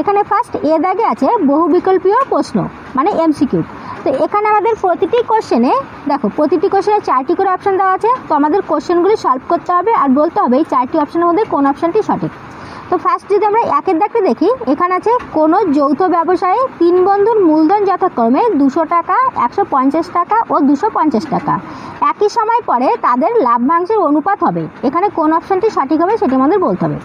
এখানে ফার্স্ট এ দাগে আছে বহু বিকল্পীয় প্রশ্ন মানে এমসিকিউ। তো এখানে আমাদের প্রতিটি কোশ্চেনে দেখো প্রতিটি কোশ্চেনে 4টি করে অপশান দেওয়া আছে। তো আমাদের কোশ্চেনগুলি সলভ করতে হবে আর বলতে হবে এই 4টি অপশানের মধ্যে কোন অপশানটি সঠিক। তো ফার্স্ট যদি আমরা একের দাগটি দেখি, এখানে আছে কোনো যৌথ ব্যবসায়ে 3 বন্ধুর মূলধন যথাক্রমে 200 টাকা, 150 টাকা ও 250 টাকা। একই সময় পরে তাদের লাভ্যাংশের অনুপাত হবে। এখানে কোন অপশানটি সঠিক হবে সেটি আমাদের বলতে হবে।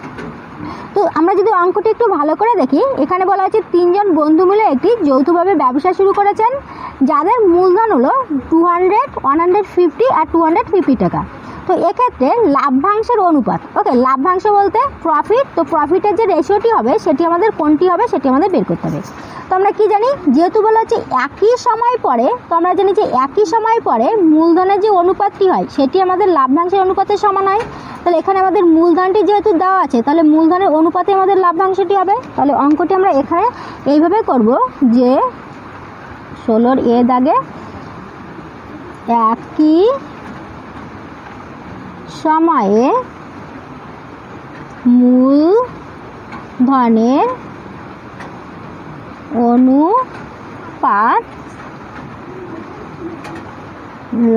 তো আমরা যদি অঙ্কটি একটু ভালো করে দেখি, এখানে বলা হচ্ছে 3 জন বন্ধু মিলে একটি যৌথভাবে ব্যবসা শুরু করেছেন, যাদের মূলধন হলো 200, 150 আর 250 টাকা। তো এক্ষেত্রে লাভ্যাংশের অনুপাত, ওকে লাভ্যাংশ বলতে প্রফিট, তো প্রফিটের যে রেশিওটি হবে সেটি আমাদের কোনটি হবে সেটি আমাদের বের করতে হবে। তো আমরা কি জানি, যেহেতু বলা হচ্ছে একই সময় পরে, তো আমরা জানি যে একই সময় পরে মূলধনের যে অনুপাতটি হয় সেটি আমাদের লাভ্যাংশের অনুপাতের সমান হয়। তাহলে এখানে আমাদের মূলধনটি যেহেতু দেওয়া আছে, তাহলে মূলধনের অনুপাতে আমাদের লাভ্যাংশটি হবে। তাহলে অঙ্কটি আমরা এখানে এইভাবে করব যে 16 এ দাগে একই সময়ে মূলধনের অনুপাত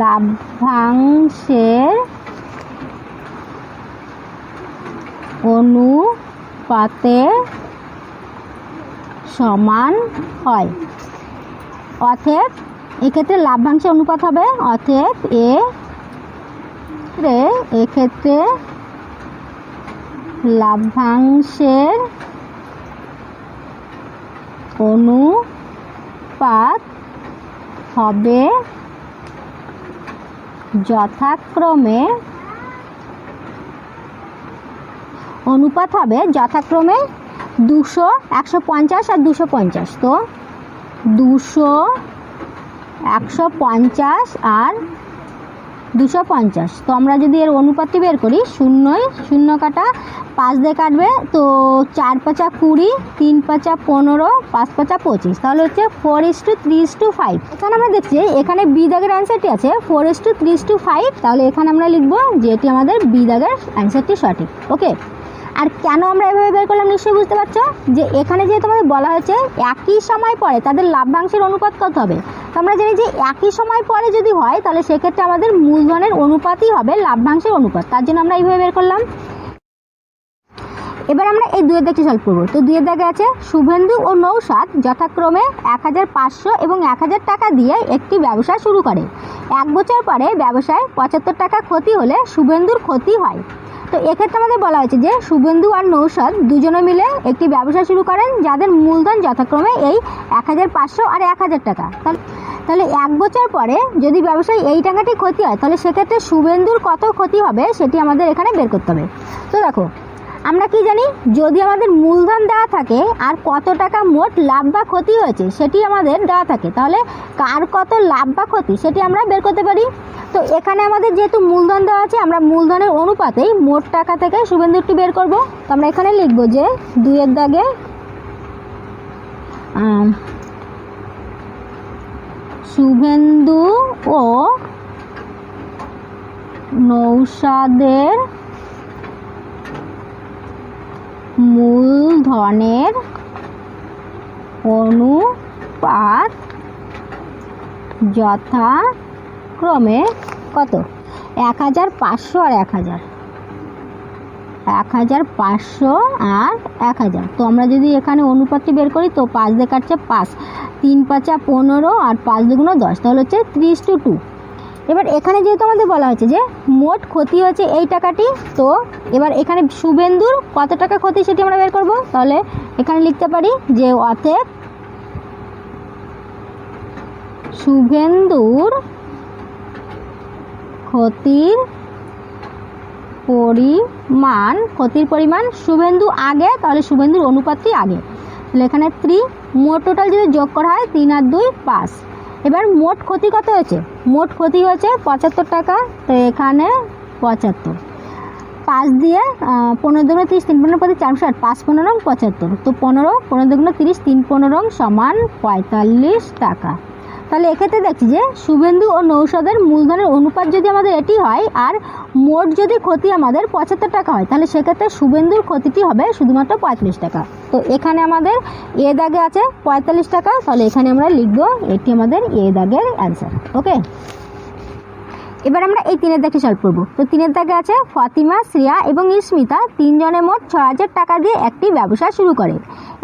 লাভ্যাংশের অনুপাতে সমান হয়। অতএব এক্ষেত্রে লাভ্যাংশের অনুপাত হবে, অতএব এক্ষেত্রে লাভ্যাংশের অনুপাত হবে যথাক্রমে 200, 150 আর 250। তো 200, 150 আর 250। তো আমরা যদি এর অনুপাতটি বের করি, 0 0 কাটা 5 দিয়ে কাটবে, তো 4 5 20, 3 5 15, 5 5 25, তাহলে হচ্ছে 4:3:5। এখানে আমরা দেখছি এখানে বি দাগের অ্যান্সারটি আছে 4:3:5। তাহলে এখানে আমরা লিখবো যে এটি আমাদের বি দাগের অ্যান্সারটি সঠিক। ওকে, আর কেন আমরা এভাবে বের করলাম নিশ্চয়ই বুঝতে পারছো, যে এখানে যেহেতু আমাদের বলা হয়েছে একই সময় পরে তাদের লাভ্যাংশের অনুপাত কত হবে। তো আমরা জানি যে একই সময় পরে যদি হয় তাহলে সেক্ষেত্রে আমাদের মূলধনের অনুপাতই হবে লাভ্যাংশের অনুপাত, তার জন্য আমরা এইভাবে বের করলাম। এবার আমরা এই 2 এর দাগটি সলভ করবো। তো 2 এর দাগে আছে শুভেন্দু ও নৌসাদ যথাক্রমে 1500 এবং 1000 টাকা দিয়ে একটি ব্যবসা শুরু করে। 1 বছর পরে ব্যবসায় 75 টাকা ক্ষতি হলে শুভেন্দুর ক্ষতি হয়। তো এক্ষেত্রে আমাদের বলা হয়েছে যে শুভেন্দু আর নৌসাদ দুজনে মিলে একটি ব্যবসা শুরু করেন, যাদের মূলধন যথাক্রমে এই 1500 আর 1000 টাকা। তাহলে 1 বছর পরে যদি ব্যবসায় এই টাকাটি ক্ষতি হয়, তাহলে সেক্ষেত্রে শুভেন্দুর কত ক্ষতি হবে সেটি আমাদের এখানে বের করতে হবে। তো দেখো আমরা কি জানি, যদি আমাদের মূলধন দেওয়া থাকে আর কত টাকা মোট লাভ বা ক্ষতি হয়েছে সেটি আমাদের দেওয়া থাকে, তাহলে কার কত লাভ বা ক্ষতি সেটি আমরা বের করতে পারি। তো এখানে আমাদের যেহেতু মূলধন দেওয়া আছে, আমরা মূলধনের অনুপাতেই মোট টাকা থেকে শুভেন্দুরটি বের করব। তো আমরা এখানে লিখব যে 2 এর দাগে শুভেন্দু ও নৌসাদের মূলধনের অনুপাত যথাক্রমে কত, 1500 আর 1000, 1500 আর 1000। তো আমরা যদি এখানে অনুপাতটি বের করি, তো 5 দিয়ে কাটছে 5, 3 5 15 আর 5 2 10, তাহলে হচ্ছে 30:2। এবার এখানে যেহেতু আমাদের বলা হয়েছে যে মোট ক্ষতি হচ্ছে এই টাকাটি, তো এবার এখানে শুভেন্দুর কত টাকা ক্ষতি সেটি আমরা বের করব। তাহলে এখানে লিখতে পারি যে অতএব শুভেন্দুর ক্ষতির পরিমাণ শুভেন্দু আগে, তাহলে শুভেন্দুর অনুপাতটি আগে। তাহলে এখানে 3, মোট টোটাল যদি যোগ করা হয় 3 আর 2 5। এবার মোট ক্ষতি কত হয়েছে, মোট ক্ষতি হয়েছে 75 টাকা। তো এখানে 75, 5 দিয়ে 15 দুগুণ 30, 3 15 4 60, 5 15 75। তো 15 15 দুগুণ 30, 3 15 সমান 45 টাকা। তাহলে এক্ষেত্রে দেখছি যে শুভেন্দু ও নৌশাদের মূলধনের অনুপাত যদি আমাদের এটি হয় আর মোট যদি ক্ষতি আমাদের 75 টাকা হয়, তাহলে সেক্ষেত্রে শুভেন্দুর ক্ষতিটি হবে শুধুমাত্র 45 টাকা। তো এখানে আমাদের এ দাগে আছে 45 টাকা, তাহলে এখানে আমরা লিখবো এটি আমাদের এ দাগের অ্যান্সার। ওকে, এবার আমরা এই 3 দাগে সলভ করবো। তো 3 দাগে আছে ফাতিমা, শ্রেয়া এবং স্মিতা তিনজনে মোট 6000 টাকা দিয়ে একটি ব্যবসা শুরু করে।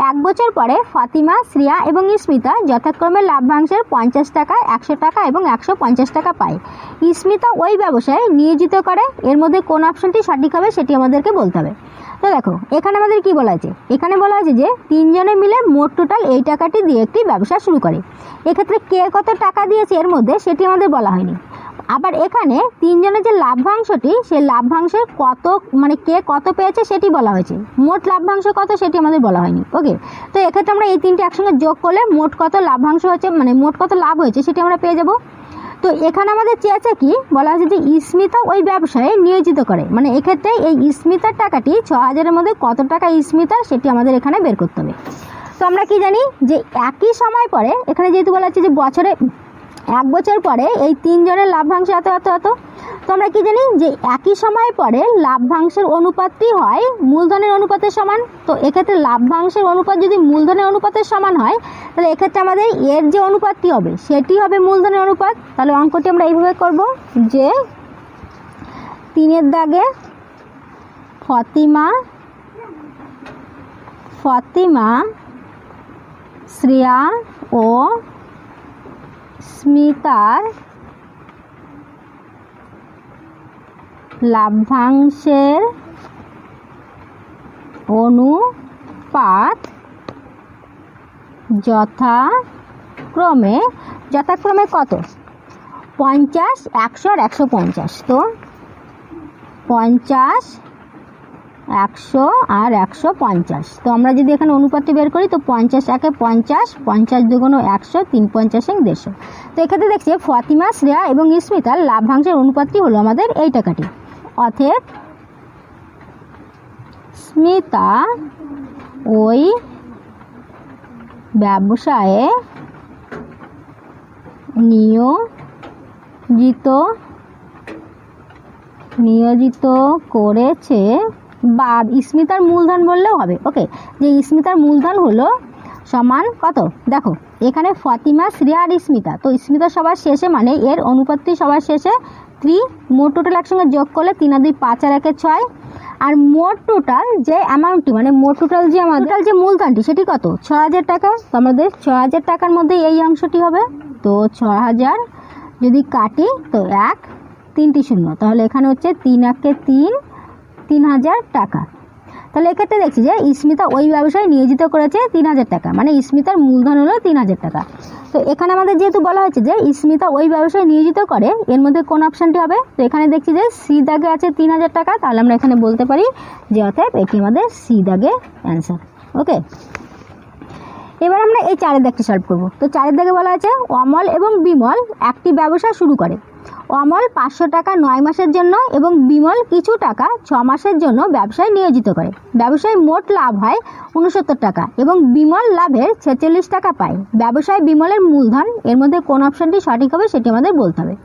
1 বছর পরে ফাতিমা, শ্রেয়া এবং স্মিতা যথাক্রমে লাভ্যাংশের 50 টাকা, 100 টাকা এবং 150 টাকা পায়। স্মিতা ওই ব্যবসায় নিয়োজিত করে, এর মধ্যে কোন অপশনটি সঠিক হবে সেটি আমাদেরকে বলতে হবে। তো দেখো এখানে আমাদের কি বলা আছে, এখানে বলা আছে যে তিনজনে মিলে মোট টোটাল এই টাকাটি দিয়ে একটি ব্যবসা শুরু করে। এক্ষেত্রে কে কত টাকা দিয়েছে এর মধ্যে সেটি আমাদের বলা হয়নি। আবার এখানে তিনজনের যে লাভ্যাংশটি, সেই লাভ্যাংশের কত মানে কে কত পেয়েছে সেটি বলা হয়েছে, মোট লাভ্যাংশ কত সেটি আমাদের বলা হয়নি। ওকে, তো এক্ষেত্রে আমরা এই 3টি একসঙ্গে যোগ করলে মোট কত লাভ্যাংশ হচ্ছে মানে মোট কত লাভ হয়েছে সেটি আমরা পেয়ে যাব। তো এখানে আমাদের চেয়েছে কি বলা হয়েছে যে স্মিতা ওই ব্যবসায় নিয়োজিত করে, মানে এক্ষেত্রে এই স্মিতার টাকাটি 6000-এর মধ্যে কত টাকা স্মিতার সেটি আমাদের এখানে বের করতে হবে। তো আমরা কি জানি যে একই সময় পরে এখানে যেহেতু বলা হচ্ছে যে বছরে 1 বছর পরে এই তিনজনের লাভ্যাংশ এত এত এত, তো আমরা কি জানি যে একই সময় পরে লাভ্যাংশের অনুপাতটি হয় মূলধনের অনুপাতের সমান। তো এক্ষেত্রে লাভ্যাংশের অনুপাত যদি মূলধনের অনুপাতের সমান হয়, তাহলে এক্ষেত্রে আমাদের এর যে অনুপাতটি হবে সেটি হবে মূলধনের অনুপাত। তাহলে অঙ্কটি আমরা এইভাবে করব যে 3 দাগে ফাতিমা, শ্রেয়া ও স্মিতার লাভ্যাংশের অনুপাত যথাক্রমে কত 50, 100 আর 150। তো 50, 100 আর 150। তো আমরা যদি এখানে অনুপাতটি বের করি তো 50 একে 50, 50 দুগুণে 100, 3 50 150। তো এক্ষেত্রে দেখছি ফাতিমা, শ্রেয়া এবং স্মিতার লাভ্যাংশের অনুপাতটি হলো আমাদের এই টাকাটি। অতএব স্মিতা ওই ব্যবসায়ে নিয়োজিত করেছে, বা স্মিতার মূলধন বললেও হবে। ওকে, যে স্মিতার মূলধন হলো সমান কত, দেখো এখানে ফাতিমা, শ্রেয়া আর স্মিতা, তো স্মিতা সবার শেষে মানে এর অনুপাতটি সবার শেষে 3, মোট টোটাল একসঙ্গে যোগ করলে 3 আর 2 5 আর 1 6, আর মোট টোটাল যে অ্যামাউন্টটি মানে মোট টোটাল যে আমাদের যে মূলধনটি সেটি কত 6000 টাকা। তো আমাদের 6000 টাকার মধ্যে এই অংশটি হবে। তো 6000 যদি কাটি তো 1 3টি শূন্য, তাহলে এখানে হচ্ছে 3 একে 3, 3000 টাকা। তাহলে এক্ষেত্রে দেখছি যে স্মিতা ওই ব্যবসায় নিয়োজিত করেছে 3000 টাকা, মানে স্মিতার মূলধন হলো 3000 টাকা। তো এখানে আমাদের যেহেতু বলা হয়েছে যে স্মিতা ওই ব্যবসায় নিয়োজিত করে, এর মধ্যে কোন অপশানটি হবে, তো এখানে দেখছি যে সি দাগে আছে 3000 টাকা, তাহলে আমরা এখানে বলতে পারি যে অতএব এটি আমাদের সি দাগে অ্যান্সার। ওকে, এবার আমরা এই 4 দাগটি সলভ করব। তো 4 দাগে বলা আছে অমল এবং বিমল একটি ব্যবসা শুরু করে। অমল 500 টাকা 9 মাসের জন্য এবং বিমল কিছু টাকা 6 মাসের জন্য ব্যবসায় নিয়োজিত করে। ব্যবসায় মোট লাভ হয় 69 টাকা এবং বিমল লাভের 46 টাকা পায়। ব্যবসায় বিমলের মূলধন, এর মধ্যে কোন অপশনটি সঠিক হবে সেটি আমাদের বলতে হবে।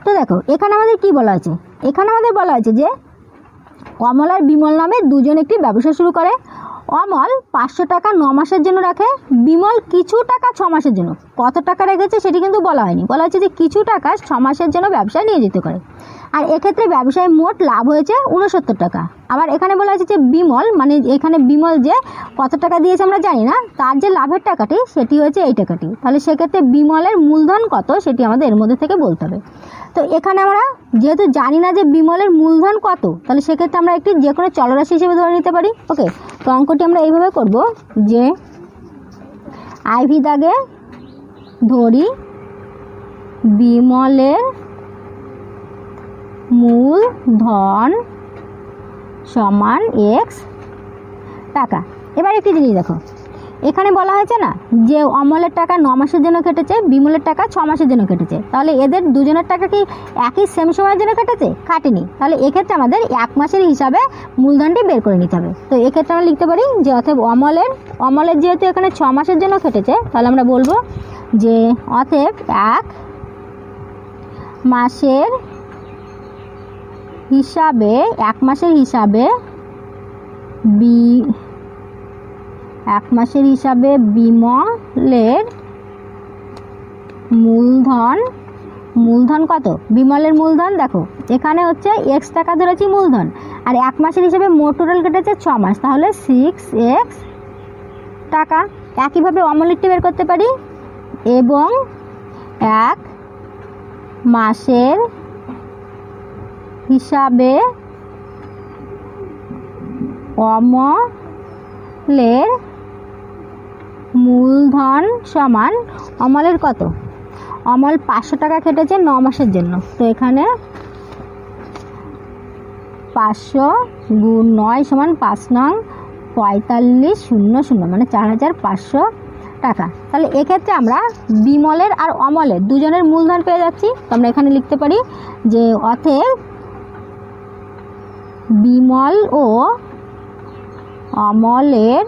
তো দেখো এখানে আমাদের কি বলা আছে, এখানে আমাদের বলা আছে যে অমল আর বিমল নামে দুজন একটি ব্যবসা শুরু করে। অমল 500 টাকা 9 মাসের জন্য রাখে, বিমল কিছু টাকা 6 মাসের জন্য। কত টাকা রেখেছে সেটি কিন্তু বলা হয়নি, বলা হচ্ছে যে কিছু টাকা 6 মাসের জন্য ব্যবসায় নিয়োজিত করে। আর এক্ষেত্রে ব্যবসায় মোট লাভ হয়েছে 69 টাকা। আবার এখানে বলা হয়েছে যে বিমল, মানে এখানে বিমল যে কত টাকা দিয়েছে আমরা জানি না, তার যে লাভের টাকাটি সেটি হয়েছে এই টাকাটি। তাহলে সেক্ষেত্রে বিমলের মূলধন কত সেটি আমাদের এর মধ্যে থেকে বলতে হবে। তো এখানে আমরা যেহেতু জানি না যে বিমলের মূলধন কত, তাহলে সেক্ষেত্রে আমরা একটি যে কোনো চলরাশি হিসেবে ধরে নিতে পারি। ওকে, তো অঙ্কটি আমরা এইভাবে করব যে আইভি দাগে ধরি বিমলের মূলধন সমান x টাকা। এবার একটি জিনিস দেখো, এখানে বলা হয়েছে না যে অমলের টাকা 9 মাসের জন্য কেটেছে, বিমলের টাকা 6 মাসের জন্য কেটেছে। তাহলে এদের দুজনের টাকা কি একই সেম সময়ের জন্য কেটেছে? কাটেনি। তাহলে এক্ষেত্রে আমাদের 1 মাসের হিসাবে মূলধনটি বের করে নিতে হবে। তো এক্ষেত্রে আমরা লিখতে পারি যে অতএব অমলের যেহেতু এখানে 6 মাসের জন্য কেটেছে, তাহলে আমরা বলবো যে অতএব এক মাসের হিসাবে বিমলের মূলধন কত? বিমলের মূলধন দেখো এখানে হচ্ছে x টাকা ধরেছি মূলধন, আর এক মাসের হিসাবে মোট টোটাল কেটেছে 6 মাস, তাহলে 6x টাকা। একইভাবে অমলেরটি বের করতে পারি, এবং এক মাসের হিসাবে অমলের মূলধন সমান অমলের কত? অমল 500 টাকা খেটেছে 9 মাসের জন্য, তো এখানে 500 গুণ 9 সমান 5 নং 4500 মানে 4500 টাকা। তাহলে এক্ষেত্রে আমরা বিমলের আর অমলের দুজনের মূলধন পেয়ে যাচ্ছি। তো আমরা এখানে লিখতে পারি যে অতএব বিমল ও অমলের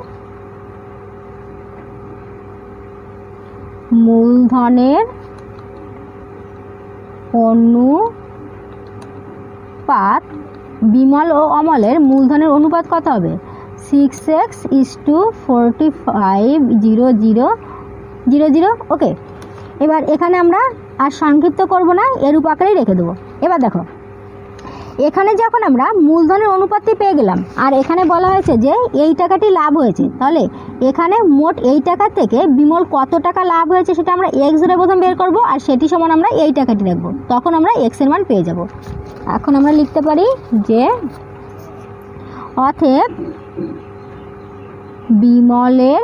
মূলধনের অনুপাত, বিমল ও অমলের মূলধনের অনুপাত কত হবে? 6x:45:00:00। ওকে, এবার এখানে আমরা আর সংক্ষিপ্ত করব না, এরূপ আকারেই রেখে দেবো। এবার দেখো এখানে যখন আমরা মূলধনের অনুপাতটি পেয়ে গেলাম, আর এখানে বলা হয়েছে যে এই টাকাটি লাভ হয়েছে, তাহলে এখানে মোট এই টাকা থেকে বিমল কত টাকা লাভ হয়েছে সেটা আমরা x ধরে প্রথম বের করব, আর সেটি সমান আমরা এই টাকাটি রাখবো, তখন আমরা x এর মান পেয়ে যাব। এখন আমরা লিখতে পারি যে অতএব বিমলের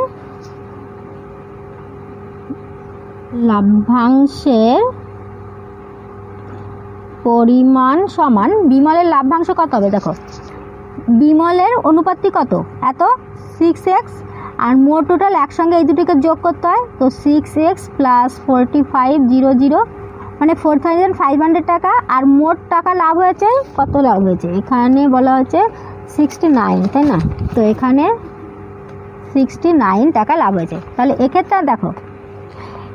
লাভ্যাংশের পরিমাণ সমান, বিমলের লাভ্যাংশ কত হবে? দেখো বিমলের অনুপাতটি কত? এত 6x, আর মোট টোটাল একসঙ্গে এই দুটিকে যোগ করতে হয়, তো 6x + 4500 মানে 4500 টাকা। আর মোট টাকা লাভ হয়েছে, কত লাভ হয়েছে? এখানে বলা হচ্ছে 69, তাই না? তো এখানে 69 টাকা লাভ হয়েছে। তাহলে এক্ষেত্রে দেখো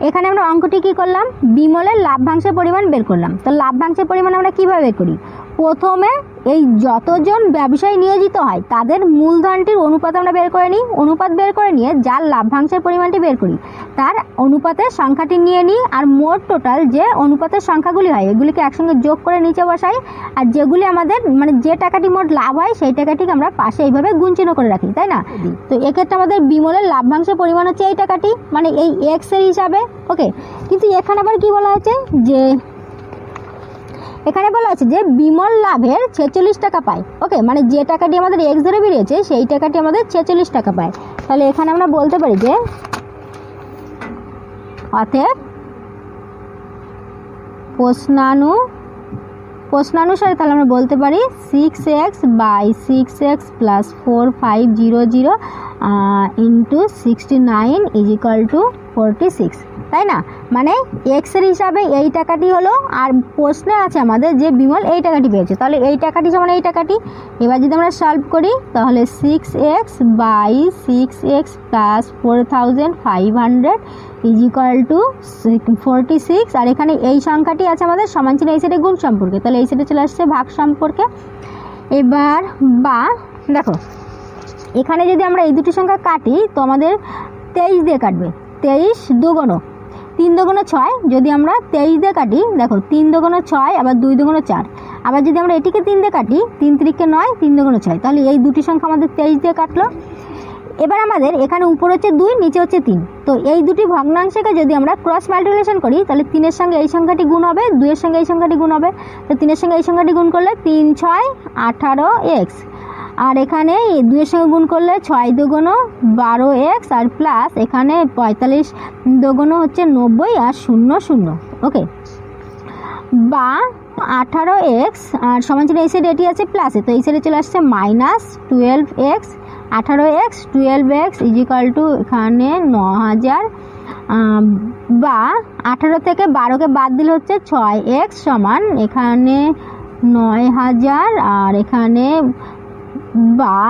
এখানে আমরা অঙ্কটি কী করলাম? বিমলের লাভ্যাংশের পরিমাণ বের করলাম। তো লাভ্যাংশের পরিমাণ আমরা কীভাবে বের করি? প্রথমে এই যতজন ব্যবসায়ী নিয়োজিত হয় তাদের মূলধনটির অনুপাত আমরা বের করে নিই, অনুপাত বের করে নিয়ে যার লাভ্যাংশের পরিমাণটি বের করি তার অনুপাতের সংখ্যাটি নিয়ে নিই, আর মোট টোটাল যে অনুপাতের সংখ্যাগুলি হয় এগুলিকে একসঙ্গে যোগ করে নিচে বসাই, আর যেগুলি আমাদের মানে যে টাকাটি মোট লাভ হয় সেই টাকাটিকে আমরা পাশে এইভাবে গুণচিহ্ন করে রাখি, তাই না? তো এক্ষেত্রে আমাদের বিমলের লাভ্যাংশের পরিমাণ হচ্ছে এই টাকাটি, মানে এই x এর হিসাবে। ওকে, কিন্তু এখানে আবার কি বলা হয়েছে যে এখানে বলা আছে যে বিমল লাভের 46 টাকা পায়। ওকে, মানে যে টাকাটি আমাদের x ধরে বেরিয়েছে সেই টাকাটি আমাদের 46 টাকা পায়। তাহলে এখানে আমরা বলতে পারি যে অতএব প্রশ্নানুসারে তাহলে আমরা বলতে পারি 6x/6x + 4500 × 69 = 46, তাই না? মানে x এর হিসাবে এই টাকাটি হলো, আর প্রশ্নে আছে আমাদের যে বিমল এই টাকাটি পেয়েছে, তাহলে এই টাকাটি সমান এই টাকাটি। এবার যদি আমরা সলভ করি তাহলে 6x/6x + 4500 = 46, আর এখানে এই সংখ্যাটি আছে আমাদের সমান চিহ্ন এই সাইডে গুণ সম্পর্কে, তাহলে এই সাইডে চলে আসছে ভাগ সম্পর্কে। এবার বা দেখো এখানে যদি আমরা এই দুটি সংখ্যা কাটি তো আমাদের 23 দিয়ে কাটবে, 23 দুগুণ 3 দুগুণ 6, যদি আমরা 23 দিয়ে কাটি দেখো 3 দুগুণ 6, আবার 2 দুগুণ 4, আবার যদি আমরা এটিকে 3 দিয়ে কাটি 3 3 9, 3 দুগুণ 6, তাহলে এই দুটি সংখ্যা আমাদের 23 দিয়ে কাটলো। এবার আমাদের এখানে উপর হচ্ছে 2, নিচে হচ্ছে 3, তো এই দুটি ভগ্নাংশকে যদি আমরা ক্রস মাল্টিপ্লিকেশন করি তাহলে 3 এর সঙ্গে এই সংখ্যাটি গুণ হবে, 2 এর সঙ্গে এই সংখ্যাটি গুণ হবে, তো 3 এর সঙ্গে এই সংখ্যাটি গুণ করলে 3 6 18x, আর এখানে 2 এর সঙ্গে গুণ করলে 6 দুগুণ 12x, আর প্লাস এখানে 45 দুগুণ হচ্ছে 90, আর 0 0। ওকে, বা 18x আর সমান চিহ্ন এই সাইডে এটি আছে প্লাসে, তো এই সাইডে চলে আসছে -12x, 18x 12x = এখানে 9000, বা 18 থেকে 12কে বাদ দিলে হচ্ছে 6x সমান এখানে 9000, আর এখানে বা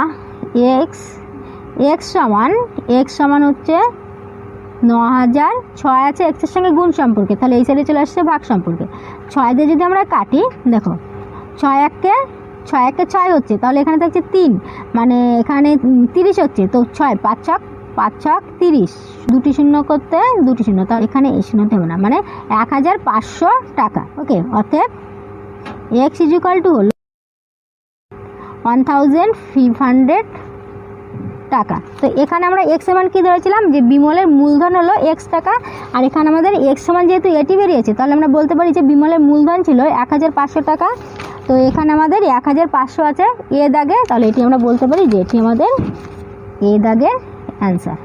x সমান হচ্ছে 9000, 6 আছে এক্সের সঙ্গে গুণ সম্পর্কে, তাহলে এই সাইডে চলে আসছে ভাগ সম্পর্কে। 6 দিয়ে যদি আমরা কাটি, দেখো 6 একে 6 হচ্ছে, তাহলে এখানে থাকছে 3, মানে এখানে 30 হচ্ছে, তো 6 5 ছক 30, দুটি শূন্য করতে দুটি শূন্য, তাহলে এখানে এই শূন্যটা হবে না, মানে 1500 টাকা। ওকে, অতএব এক্স ইজ ইকুয়াল টু হলো 1500 টাকা। তো এখানে আমরা এক্স সমান কী ধরেছিলাম, যে বিমলের মূলধন হলো এক্স টাকা, আর এখানে আমাদের এক্স সমান যেহেতু এটি বেরিয়েছে, তাহলে আমরা বলতে পারি যে বিমলের মূলধন ছিল 1500 টাকা। তো এখানে আমাদের 1500 আছে এ দাগে, তাহলে এটি আমরা বলতে পারি যে এটি আমাদের এ দাগের অ্যান্সার।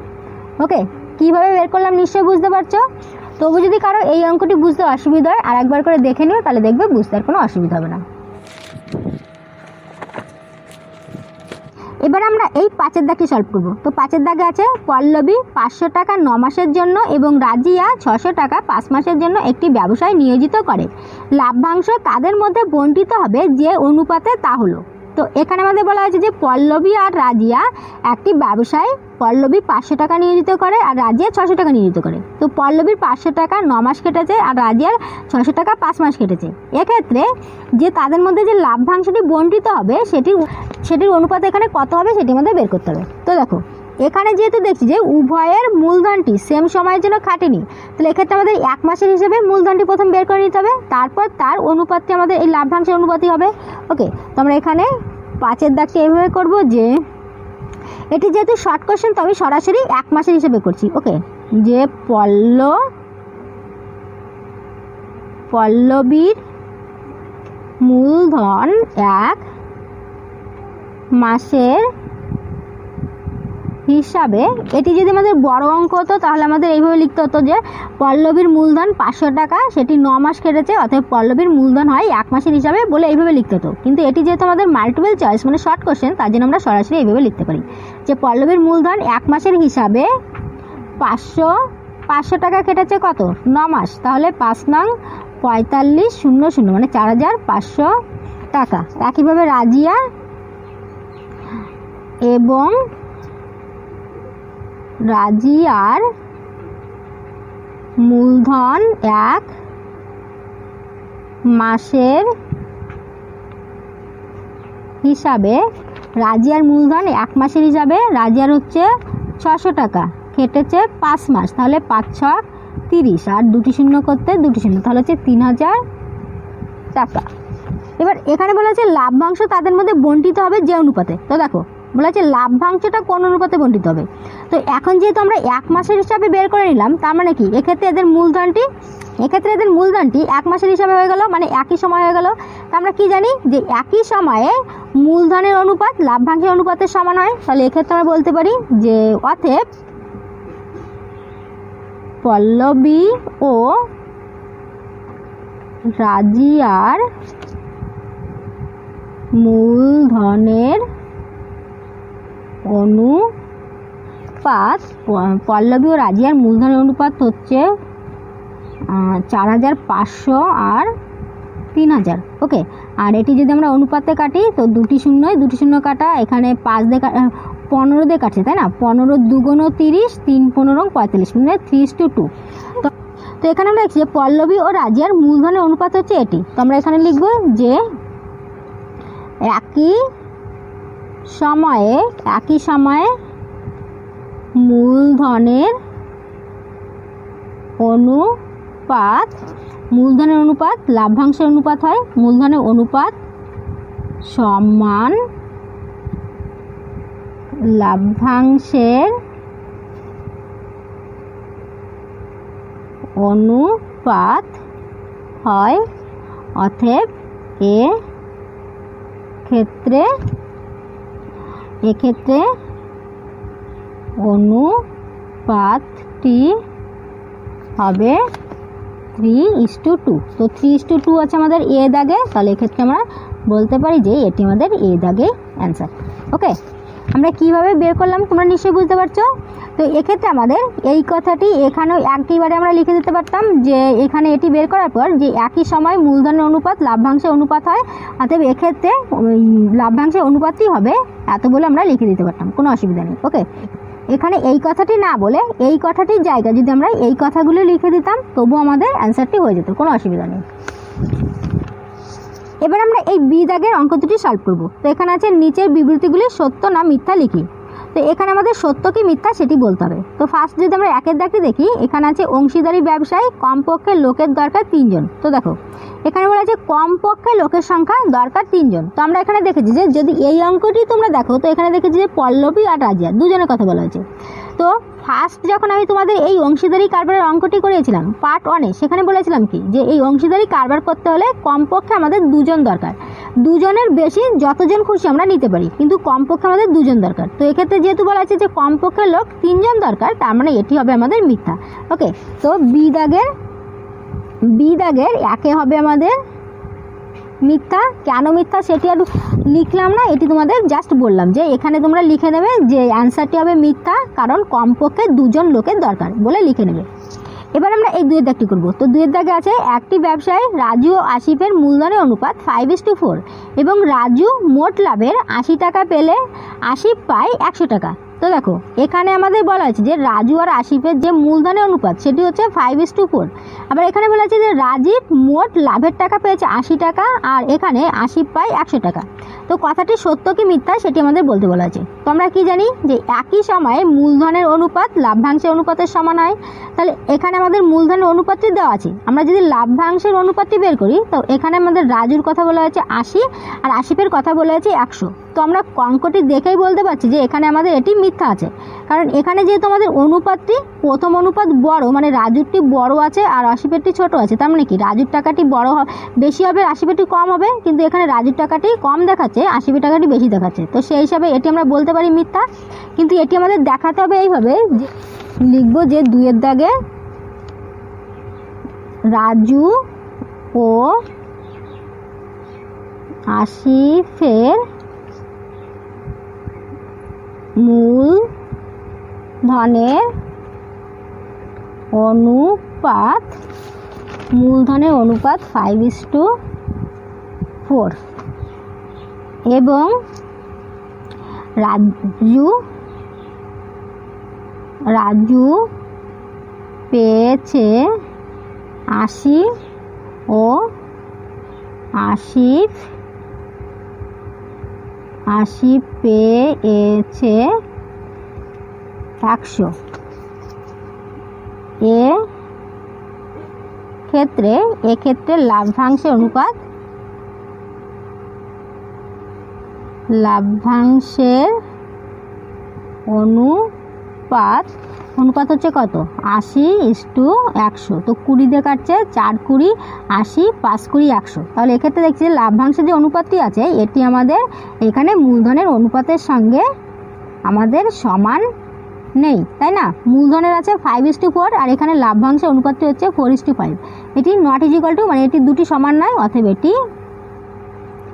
ওকে, কীভাবে বের করলাম নিশ্চয়ই বুঝতে পারছো। তবু যদি কারো এই অঙ্কটি বুঝতে অসুবিধা হয়, আর একবার করে দেখে নিও, তাহলে দেখবে বুঝতে আর কোনো অসুবিধা হবে না। এবার আমরা এই 5 দাগটি সলভ করব। তো 5 দাগে আছে পল্লবী 500 টাকা 9 মাসের জন্য এবং রাজিয়া 600 টাকা 5 মাসের জন্য একটি ব্যবসায় নিয়োজিত করে। লাভ্যাংশ তাদের মধ্যে বণ্টিত হবে যে অনুপাতে, তা হলো। তো এখানে আমাদের বলা হয়েছে যে পল্লবী আর রাজিয়া একটি ব্যবসায়, পল্লবী 500 টাকা নিয়োজিত করে আর রাজিয়া 600 টাকা নিয়োজিত করে। তো পল্লবীর 500 টাকা 9 মাস কেটেছে আর রাজিয়ার 600 টাকা 5 মাস কেটেছে। এক্ষেত্রে যে তাদের মধ্যে যে লাভ্যাংশটি বণ্টিত হবে সেটির অনুপাত এখানে কত হবে সেটি আমাদের বের করতে হবে। তো দেখো এখানে যেহেতু দেখছি যে উভয়ের মূলধনটি সেম সময়ের জন্য খাটেনি, তাহলে এক্ষেত্রে আমাদের 1 মাসের হিসেবে মূলধনটি প্রথম বের করে নিতে হবে, তারপর তার অনুপাতটি আমাদের এই লাভ্যাংশের অনুপাতই হবে। ওকে, তো আমরা এখানে 5 দাগটি এইভাবে করব যে এটি যেহেতু শর্ট কোশ্চেন, তো আমি সরাসরি 1 মাসের হিসেবে করছি। ওকে, যে পল্লবীর মূলধন 1 মাসের হিসাবে, এটি যদি আমাদের বড় অঙ্ক হতো তাহলে আমাদের এইভাবে লিখতে হতো যে পল্লবীর মূলধন 500 টাকা, সেটি 9 মাস কেটেছে, অতএব পল্লবীর মূলধন হয় 1 মাসের হিসাবে বলে এইভাবে লিখতে হতো। কিন্তু এটি যেহেতু আমাদের মাল্টিপল চয়েস মানে শর্ট কোশ্চেন, তার জন্য আমরা সরাসরি এইভাবে লিখতে পারি যে পল্লবীর মূলধন 1 মাসের হিসাবে 500 টাকা কেটেছে কত 9 মাস, তাহলে 5 নং 4500 মানে 4500 টাকা। একইভাবে রাজিয়া এবং রাজিয়ার মূলধন 1 মাসের হিসাবে, রাজিয়ার মূলধন 1 মাসের হিসাবে রাজিয়ার হচ্ছে 600 টাকা, কেটেছে 5 মাস, তাহলে 5 ছক 30 আর দুটি শূন্য করতে দুটি শূন্য, তাহলে হচ্ছে 3000 টাকা। এবার এখানে বলা আছে লাভ্যাংশ তাদের মধ্যে বণ্টিত হবে যে অনুপাতে। তো দেখো বলা আছে লাভ্যাংশটা কোন অনুপাতে বণ্টিত হবে। তো এখন যেহেতু আমরা 1 মাসের হিসাবে বের করে নিলাম, তার মানে কি এক্ষেত্রে এদের মূলধনটি 1 মাসের হিসাবে হয়ে গেল, মানে একই সময় হয়ে গেল। তো আমরা কি জানি যে একই সময়ে মূলধনের অনুপাত লাভ্যাংশের অনুপাতের সমান হয়, তাহলে এক্ষেত্রে আমরা বলতে পারি যে অতএব পল্লবী ও রাজিয়ার মূলধনের অনুপাত, পল্লবী ও রাজিয়ার মূলধনের অনুপাত হচ্ছে 4500 আর 3000। ওকে, আর এটি যদি আমরা অনুপাতে কাটি তো দুটি শূন্য কাটা, এখানে 5 দিয়ে 15 দিয়ে কাটছে, তাই না? 15 দুগুণ 30, 3 15 45, মানে 3:2। তো এখানে আমরা দেখছি যে পল্লবী ও রাজিয়ার মূলধনের অনুপাত হচ্ছে এটি। তো আমরা এখানে লিখব যে একই সময়ে মূলধনের অনুপাত লাভ্যাংশের অনুপাত হয়, মূলধনের অনুপাত সমান লাভ্যাংশের অনুপাত হয়, অতএব এক্ষেত্রে অনুপাতটি হবে 3:2। তো 3:2 আছে আমাদের এ দাগে, তাহলে এক্ষেত্রে আমরা বলতে পারি যে এটি আমাদের এ দাগে অ্যান্সার। ওকে, আমরা কিভাবে বের করলাম তোমরা নিশ্চয়ই বুঝতে পারছো। তো এক্ষেত্রে আমাদের এই কথাটি এখানেও একইবারে আমরা লিখে দিতে পারতাম যে এখানে এটি বের করার পর যে একই সময় মূলধনের অনুপাত লাভ্যাংশের অনুপাত হয়, অতএব এক্ষেত্রে লাভ্যাংশের অনুপাতই হবে, এত বলে আমরা লিখে দিতে পারতাম, কোনো অসুবিধা নেই। ওকে, এখানে এই কথাটি না বলে এই কথাটির জায়গায় যদি আমরা এই কথাগুলো লিখে দিতাম তবু আমাদের অ্যান্সারটি হয়ে যেত, কোনো অসুবিধা নেই। এবার আমরা এই বি দাগের অঙ্ক দুটি সলভ করব। তো এখানে আছে নিচের বিবৃতিগুলি সত্য না মিথ্যা লিখি। তো এখানে আমাদের সত্য কি মিথ্যা সেটি বলতে হবে। তো ফার্স্ট যদি আমরা একের দাগটি দেখি, এখানে আছে অংশীদারি ব্যবসায় কমপক্ষে লোকের দরকার 3 জন। তো দেখো এখানে বলা আছে কমপক্ষে লোকের সংখ্যা দরকার 3 জন। তো আমরা এখানে দেখেছি যে যদি এই অঙ্কটি তোমরা দেখো, তো এখানে দেখেছি যে পল্লবী আর রাজিয়া দুজনের কথা বলা হয়েছে। তো ফার্স্ট যখন আমি তোমাদের এই অংশীদারি কারবারের অঙ্কটি করিয়েছিলাম পার্ট 1-এ, সেখানে বলেছিলাম কি যে এই অংশীদারি কারবার করতে হলে কমপক্ষে আমাদের 2 জন দরকার। 2 জনের বেশি যতজন খুশি আমরা নিতে পারি, কিন্তু কমপক্ষে আমাদের 2 জন দরকার। তো এক্ষেত্রে যেহেতু বলা আছে যে কমপক্ষে লোক 3 জন দরকার, তার মানে এটি হবে আমাদের মিথ্যা। ওকে, তো বি দাগের একে হবে আমাদের মিথ্যা। কেন মিথ্যা সেটি আর লিখলাম না, এটি তোমাদের জাস্ট বললাম যে এখানে তোমরা লিখে নেবে যে অ্যান্সারটি হবে মিথ্যা, কারণ কমপক্ষে 2 জন লোকের দরকার বলে লিখে নেবে। এবার আমরা এই 2-এর দাগটি করবো। তো 2-এর দাগে আছে একটি ব্যবসায় রাজু ও আসিফের মূলধনের অনুপাত 5:4 এবং রাজু মোট লাভের 80 টাকা পেলে আসিফ পায় 100 টাকা। তো দেখো এখানে আমাদের বলা হয়েছে যে রাজু আর আসিফের যে মূলধনের অনুপাত সেটি হচ্ছে 5:4। আবার এখানে বলা হয়েছে যে রাজীব মোট লাভের টাকা পেয়েছে 80 টাকা আর এখানে আসিফ পায় 100 টাকা। তো কথাটি সত্য কি মিথ্যা সেটি আমাদের বলতে বলা আছে। তো আমরা কি জানি যে একই সময়ে মূলধনের অনুপাত লাভ্যাংশের অনুপাতের সমান হয়। তাহলে এখানে আমাদের মূলধনের অনুপাতটি দেওয়া আছে, আমরা যদি লাভ্যাংশের অনুপাতটি বের করি তো এখানে আমাদের রাজুর কথা বলা হয়েছে 80 আর আসিফের কথা বলা হয়েছে 100। তো আমরা অঙ্কটি দেখেই বলতে পারছি যে এখানে আমাদের এটি মিথ্যা আছে, কারণ এখানে যেহেতু আমাদের অনুপাতটি প্রথম অনুপাত বড়, মানে রাজুরটি বড় আছে আর আসিফেরটি ছোট আছে, তার মানে কি রাজুর টাকাটি বড় বেশি হবে, আসিফেরটি কম হবে, কিন্তু এখানে রাজুর টাকাটি কম দেখাচ্ছে, আসিফের টাকাটি বেশি দেখাচ্ছে। তো সেই হিসাবে এটি আমরা বলতে পারি মিথ্যা। কিন্তু এটি আমাদের দেখাতে হবে এইভাবে যে লিখবো যে 2-এর দাগে রাজু ও আসিফের মূলধনের অনুপাত 5:4 এবং রাজু পেয়েছে 80 ও আসিফ পেয়েছে 100। এক্ষেত্রে লাভ্যাংশের অনুপাত হচ্ছে কত 80:100। তো 20 দিয়ে কাটছে, 4-20 80, 5-20 100। তাহলে এক্ষেত্রে দেখছি যে লাভ্যাংশের যে অনুপাতটি আছে এটি আমাদের এখানে মূলধনের অনুপাতের সঙ্গে আমাদের সমান নেই, তাই না? মূলধনের আছে 5:4 আর এখানে লাভ্যাংশের অনুপাতটি হচ্ছে 4:5। এটি নট ইজিক্যাল টু, মানে এটি দুটি সমান নয়, অতএব এটি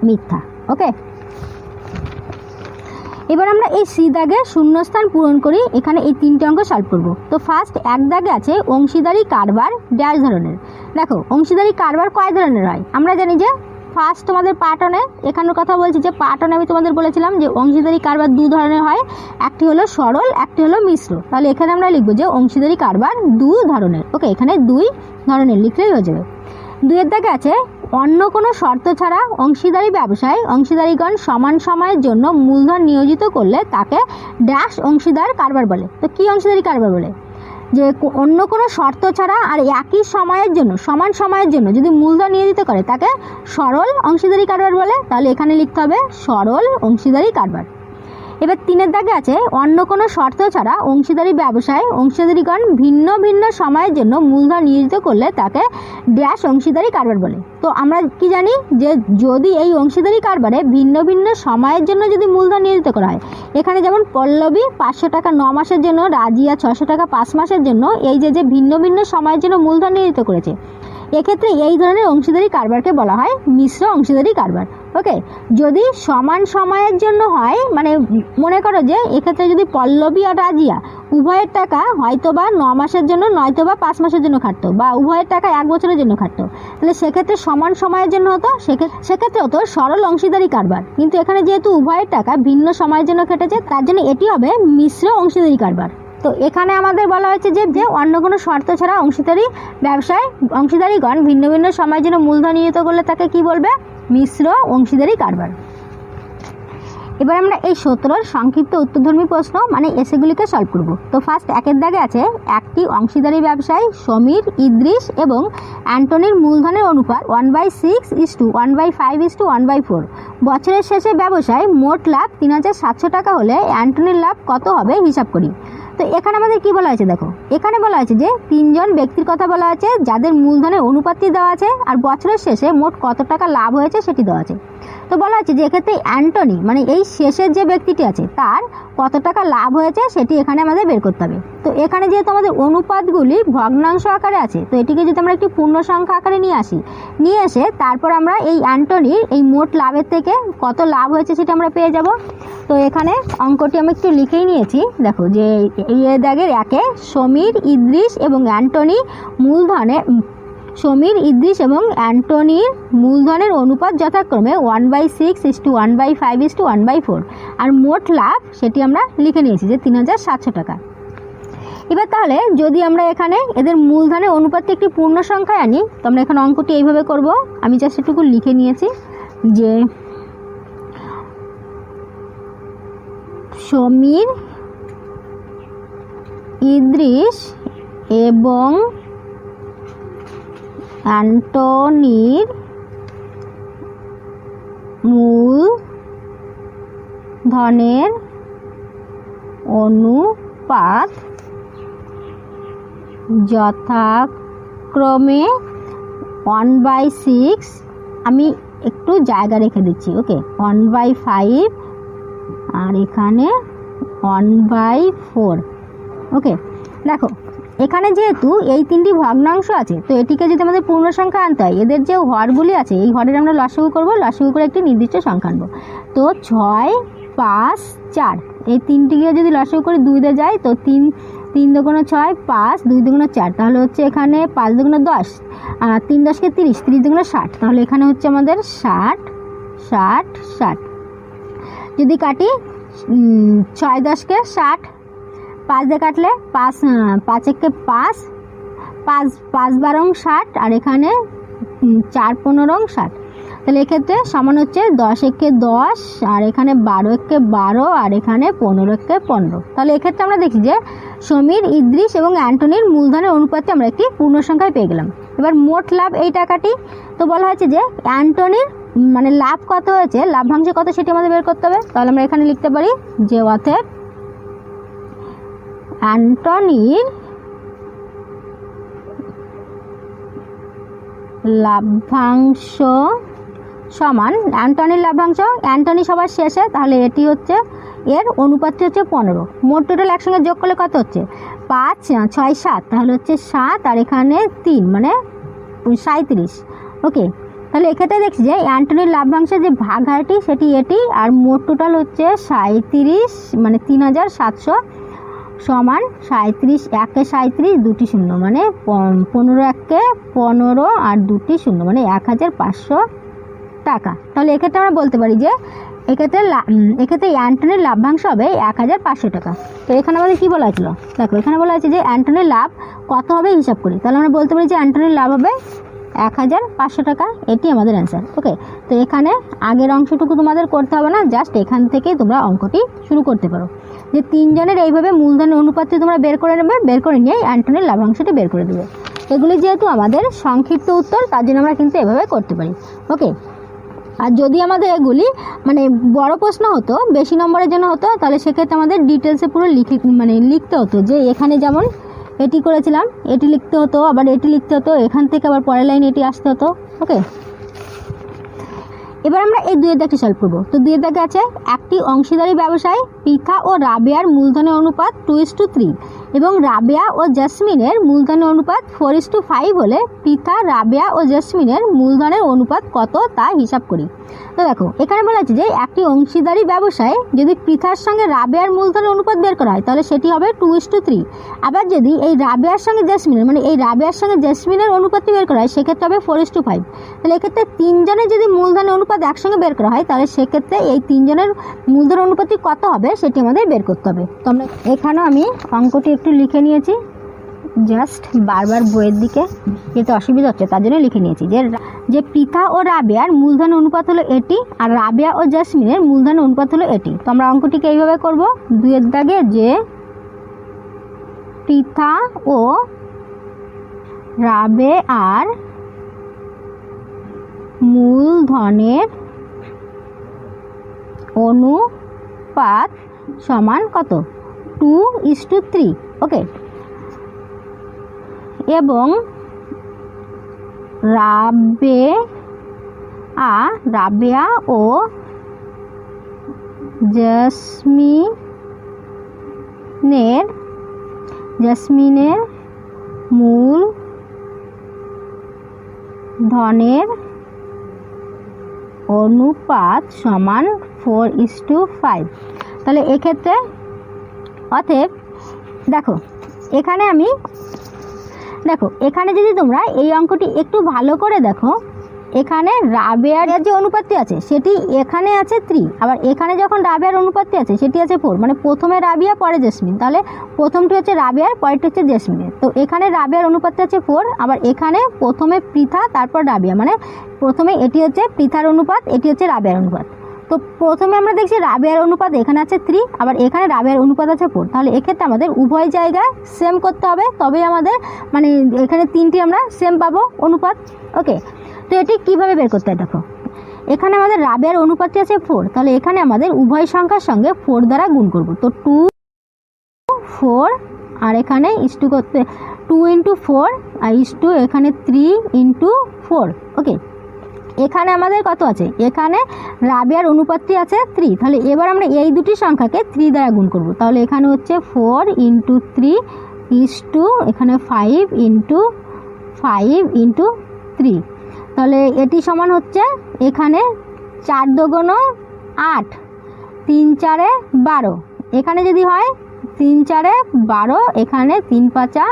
মিথ্যা। ওকে, এবার আমরা এই সি দাগে শূন্যস্থান পূরণ করি। এখানে এই 3টে অঙ্ক সলভ করব। তো ফার্স্ট এক দাগে আছে অংশীদারি কারবার ড্যাশ ধরনের। দেখো অংশীদারি কারবার কয় ধরনের হয় আমরা জানি যে ফার্স্ট তোমাদের পার্ট 1-এ এখানের কথা বলছি যে পার্ট 1-এ আমি তোমাদের বলেছিলাম যে অংশীদারি কারবার 2 ধরনের হয়, একটি হলো সরল, একটি হলো মিশ্র। তাহলে এখানে আমরা লিখবো যে অংশীদারি কারবার 2 ধরনের। ওকে, এখানে 2 ধরনের লিখলেই হয়ে যাবে। 2-এর দাগে আছে অন্য কোনো শর্ত ছাড়া অংশীদারি ব্যবসায় অংশীদারিগণ সমান সময়ের জন্য মূলধন নিয়োজিত করলে তাকে ড্যাশ অংশীদার কারবার বলে। তো কি অংশীদারি কারবার বলে? যে অন্য কোনো শর্ত ছাড়া আর একই সময়ের জন্য সমান সময়ের জন্য যদি মূলধন নিয়োজিত করে তাকে সরল অংশীদারি কারবার বলে। তাহলে এখানে লিখতে হবে সরল অংশীদারি কারবার। এবার 3-এর দাগে আছে অন্য কোনো শর্ত ছাড়া অংশীদারি ব্যবসায় অংশীদারিগণ ভিন্ন ভিন্ন সময়ের জন্য মূলধন নিয়োজিত করলে তাকে ড্যাশ অংশীদারি কারবার বলে। তো আমরা কি জানি যে যদি এই অংশীদারি কারবারে ভিন্ন ভিন্ন সময়ের জন্য যদি মূলধন নিয়োজিত করা হয়, এখানে যেমন পল্লবী 500 টাকা 9 মাসের জন্য, রাজিয়া 600 টাকা 5 মাসের জন্য, এই যে ভিন্ন ভিন্ন সময়ের জন্য মূলধন নিয়োজিত করেছে, এক্ষেত্রে এই ধরনের অংশীদারি কারবারকে বলা হয় মিশ্র অংশীদারি কারবার। ওকে, যদি সমান সময়ের জন্য হয়, মানে মনে করো যে এক্ষেত্রে যদি পল্লবী আর রাজিয়া উভয়ের টাকা হয়তো বা 9 মাসের জন্য নয়তো বা 5 মাসের জন্য খাটতো, বা উভয়ের টাকা 1 বছরের জন্য খাটতো, তাহলে সেক্ষেত্রে সমান সময়ের জন্য হতো, সেক্ষেত্রে হতো সরল অংশীদারি কারবার। কিন্তু এখানে যেহেতু উভয়ের টাকা ভিন্ন সময়ের জন্য খেটেছে, তার জন্য এটি হবে মিশ্র অংশীদারি কারবার। তো এখানে আমাদের বলা হয়েছে যে অন্য কোনো শর্ত ছাড়া অংশীদারি ব্যবসায় অংশীদারিগণ ভিন্ন ভিন্ন সময়ের জন্য মূলধন নিহিত করলে তাকে কি বলবে? মিশ্র অংশীদারি কারবার। এবার আমরা এই 17 সংক্ষিপ্ত উত্তরধর্মী প্রশ্ন মানে এসেগুলিকে সলভ করব। তো ফার্স্ট 1-এর দাগে আছে, একটি অংশীদারি ব্যবসায় সমীর, ইদ্রিস এবং অ্যান্টনির মূলধনের অনুপাত 1/6:1/5:1/4। বছরের শেষে ব্যবসায় মোট লাভ 3700 টাকা হলে অ্যান্টনির লাভ কত হবে হিসাব করি। তো এখানে আমাদের কি বলা হয়েছে দেখো, এখানে বলা হয়েছে যে 3 জন ব্যক্তির কথা বলা আছে যাদের মূলধনের অনুপাতটি দেওয়া আছে আর বছরের শেষে মোট কত টাকা লাভ হয়েছে সেটি দেওয়া আছে। তো বলা হচ্ছে যে এক্ষেত্রে অ্যান্টনি মানে এই শেষের যে ব্যক্তিটি আছে তার কত টাকা লাভ হয়েছে সেটি এখানে আমাদের বের করতে হবে। তো এখানে যেহেতু আমাদের অনুপাতগুলি ভগ্নাংশ আকারে আছে, তো এটিকে যদি আমরা একটি পূর্ণ সংখ্যা আকারে নিয়ে এসে তারপর আমরা এই অ্যান্টনির এই মোট লাভের থেকে কত লাভ হয়েছে সেটা আমরা পেয়ে যাব। তো এখানে অঙ্কটি আমি একটু লিখেই নিয়েছি। দেখো যে এই দাগের 1-এ সমীর, ইদ্রিস এবং অ্যান্টনির মূলধনের অনুপাত যথাক্রমে 1/6:1/5:1/4 আর মোট লাভ সেটি আমরা লিখে নিয়েছি যে 3700 টাকা। এবার তাহলে যদি আমরা এখানে এদের মূলধনের অনুপাতটি একটি পূর্ণ সংখ্যায় আনি, তো আমরা এখানে অঙ্কটি এইভাবে করব। আমি জাস্ট একটু লিখে নিয়েছি যে সমীর, ইদ্রিস এবং অ্যান্টনির মূলধনের অনুপাত যথাক্রমে 1/6, আমি একটু জায়গা রেখে দিচ্ছি, ওকে, 1/5 আর এখানে 1/4। ওকে, দেখো এখানে যেহেতু এই 3টি ভগ্নাংশ আছে, তো এটিকে যদি আমাদের পূর্ণ সংখ্যা আনতে হয়, এদের যে হরগুলি আছে এই হরের আমরা লসাগু করব, লসাগু করে একটি নির্দিষ্ট সংখ্যা আনবো। তো 6, 5, 4 এই 3টিকে যদি লসাগু করে 2 দিয়ে যায়, তো 3 2 6, 5 2 2 4, তাহলে হচ্ছে এখানে 5 2 10, 3 10 30, 30 2 60, তাহলে এখানে হচ্ছে আমাদের 60 60 60। যদি কাটি 6 10 60, 5 দিয়ে কাটলে 5 5 1 5, 5 5 12 60 আর এখানে 4 15 60, তাহলে এক্ষেত্রে সমান হচ্ছে 10 1 10 আর এখানে 12 1 12 আর এখানে 15 1 15। তাহলে এক্ষেত্রে আমরা দেখি যে সমীর, ইদ্রিস এবং অ্যান্টনির মূলধনের অনুপাতে আমরা একটি পূর্ণ সংখ্যায় পেয়ে গেলাম। এবার মোট লাভ এই টাকাটি, তো বলা হয়েছে যে অ্যান্টনির মানে লাভ কত হয়েছে, লাভ্যাংশ কত সেটি আমাদের বের করতে হবে। তাহলে আমরা এখানে লিখতে পারি যে অতএব অ্যান্টনির লাভ্যাংশ সমান অ্যান্টনির লাভ্যাংশ, অ্যান্টনি সবার শেষে, তাহলে এটি হচ্ছে এর অনুপাতটি হচ্ছে 15। মোট টোটাল একসঙ্গে যোগ করলে কত হচ্ছে 5 6 7, তাহলে হচ্ছে 7 আর এখানে 3 মানে 37। ওকে, তাহলে এক্ষেত্রে দেখছি যে অ্যান্টনির লাভ্যাংশের যে ভাগহারটি সেটি এটি, আর মোট টোটাল হচ্ছে 37 মানে 3700 সমান 37 1 37 2টি শূন্য মানে 15 1 15 আর 2টি শূন্য মানে 1500 টাকা। তাহলে এক্ষেত্রে আমরা বলতে পারি যে এক্ষেত্রে অ্যান্টনির লাভ্যাংশ হবে 1500 টাকা। তো এখানে আমাদের কী বলা হয়েছিল, দেখো এখানে বলা হয়েছে যে অ্যান্টনির লাভ কত হবে হিসাব করি, তাহলে আমরা বলতে পারি যে অ্যান্টনির লাভ হবে 1500 টাকা, এটি আমাদের অ্যান্সার। ওকে, তো এখানে আগের অংশটুকু তোমাদের করতে হবে না, জাস্ট এখান থেকে তোমরা অঙ্কটি শুরু করতে পারো যে 3 জনের এইভাবে মূলধনের অনুপাতটি তোমরা বের করে নেবে, বের করে নিয়ে অ্যান্টনির লাভ্যাংশটি বের করে দেবে। এগুলি যেহেতু আমাদের সংক্ষিপ্ত উত্তর, তার জন্য আমরা কিন্তু এভাবে করতে পারি। ওকে, আর যদি আমাদের এগুলি মানে বড় প্রশ্ন হতো, বেশি নম্বরের জন্য হতো, তাহলে সেক্ষেত্রে আমাদের ডিটেলসে পুরো লিখতে হতো যে এখানে যেমন এটি করেছিলাম এটি লিখতে হতো, আবার এটি লিখতে হতো, এখান থেকে আবার পরের লাইন এটি আসতে হতো। ওকে, এবার আমরা এই 2-এর দাগটি সলভ করবো। তো 2-এর দাগে আছে একটি অংশীদারি ব্যবসায় পিখা ও রাবেয়ার মূলধনের অনুপাত 2:3। এবং রাবেয়া ও জেসমিনের মূলধনের অনুপাত 4:5 হলে পৃথা, রাবেয়া ও জেসমিনের মূলধনের অনুপাত কত তা হিসাব করি। তো দেখো এখানে বলা আছে যে একটি অংশীদারি ব্যবসায় যদি পৃথার সঙ্গে রাবেয়ার মূলধনের অনুপাত বের করা হয় তাহলে সেটি হবে 2:3। আবার যদি এই রাবেয়ার সঙ্গে জেসমিনের মানে এই রাবেয়ার সঙ্গে জেসমিনের অনুপাতটি বের করা হয় সেক্ষেত্রে হবে 4:5। তাহলে এক্ষেত্রে তিনজনের যদি মূলধনের অনুপাত একসঙ্গে বের করা হয় তাহলে সেক্ষেত্রে এই তিনজনের মূলধন অনুপাতটি কত হবে সেটি আমাদের বের করতে হবে। তো আমরা এখানেও আমি অঙ্কটি একটু লিখে নিয়েছি, জাস্ট বারবার বইয়ের দিকে যেতে অসুবিধা হচ্ছে তার জন্য লিখে নিয়েছি যে পৃথা ও রাবেয়ার মূলধন অনুপাত হলো এটি আর রাবেয়া ও জেসমিনের মূলধন অনুপাত হলো এটি। তো আমরা অঙ্কটিকে এইভাবে করব, 2 দাগে যে পৃথা ও রাবেয়ার মূলধনের অনুপাত সমান কত, 2:3। ওকে, এবং রাবেয়া ও জেসমিনের মূলধনের অনুপাত সমান 4:5। তাহলে এক্ষেত্রে অতএব দেখো এখানে যদি তোমরা এই অঙ্কটি একটু ভালো করে দেখো, এখানে রাবেয়ার যে অনুপাতটি আছে সেটি এখানে আছে 3, আবার এখানে যখন রাবেয়ার অনুপাতটি আছে সেটি আছে 4, মানে প্রথমে রাবিয়া পরে জেসমিন, তাহলে প্রথমটি হচ্ছে রাবেয়ার পরেরটি হচ্ছে জেসমিনের। তো এখানে রাবেয়ার অনুপাতটি আছে 4, আবার এখানে প্রথমে পৃথা তারপর রাবিয়া, মানে প্রথমে এটি হচ্ছে পৃথার অনুপাত, এটি হচ্ছে রাবেয়ার অনুপাত। তো প্রথমে আমরা দেখছি রাবেয়ার অনুপাত এখানে আছে 3, আবার এখানে রাবেয়ার অনুপাত আছে 4। তাহলে এক্ষেত্রে আমাদের উভয় জায়গায় সেম করতে হবে, তবেই আমাদের মানে এখানে 3টি আমরা সেম পাবো অনুপাত। ওকে, তো এটি কীভাবে বের করতে হয় দেখো, এখানে আমাদের রাবেয়ার অনুপাতটি আছে 4, তাহলে এখানে আমাদের উভয় সংখ্যার সঙ্গে 4 দ্বারা গুণ করব। তো 2 4 আর এখানে ইস্টু করতে 2 × 4 আর ইস্টু এখানে 3 × 4। ওকে, এখানে আমাদের কত আছে, এখানে রাবেয়ার অনুপাতটি আছে 3, তাহলে এবার আমরা এই দুটি সংখ্যাকে 3 দ্বারা গুণ করব। তাহলে এখানে হচ্ছে 4 × 3 ইস্টু এখানে 5 × 5 × 3। তাহলে এটি সমান হচ্ছে এখানে 4 2 8, 3 4 12, এখানে যদি হয় 3 4 12, এখানে 3 5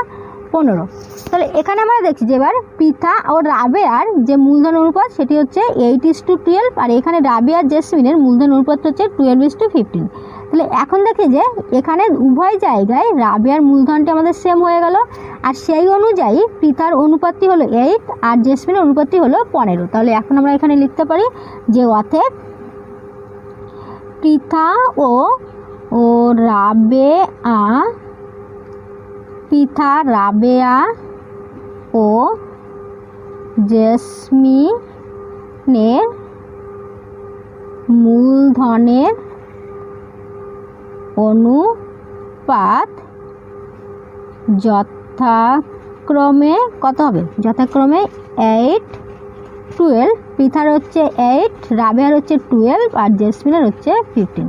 15। তাহলে এখানে আমরা দেখছি যে এবার পৃথা ও রাবেয়ার যে মূলধন অনুপাত সেটি হচ্ছে 8:12, আর এখানে রাবেয়া জেসমিনের মূলধন অনুপাত হচ্ছে 12:15। তাহলে এখন দেখি যে এখানে উভয় জায়গায় রাবেয়ার মূলধনটি আমাদের সেম হয়ে গেল, আর সেই অনুযায়ী পৃথার অনুপাতটি হলো 8 আর জেসমিনের অনুপাতটি হলো 15। তাহলে এখন আমরা এখানে লিখতে পারি যে অতএব পৃথা ও রাবেয়া ও জেসমিনের মূলধনের অনুপাত যথাক্রমে কত হবে, যথাক্রমে 8:12, পৃথার হচ্ছে 8, রাবেয়ার হচ্ছে 12 আর জেসমিনের হচ্ছে 15।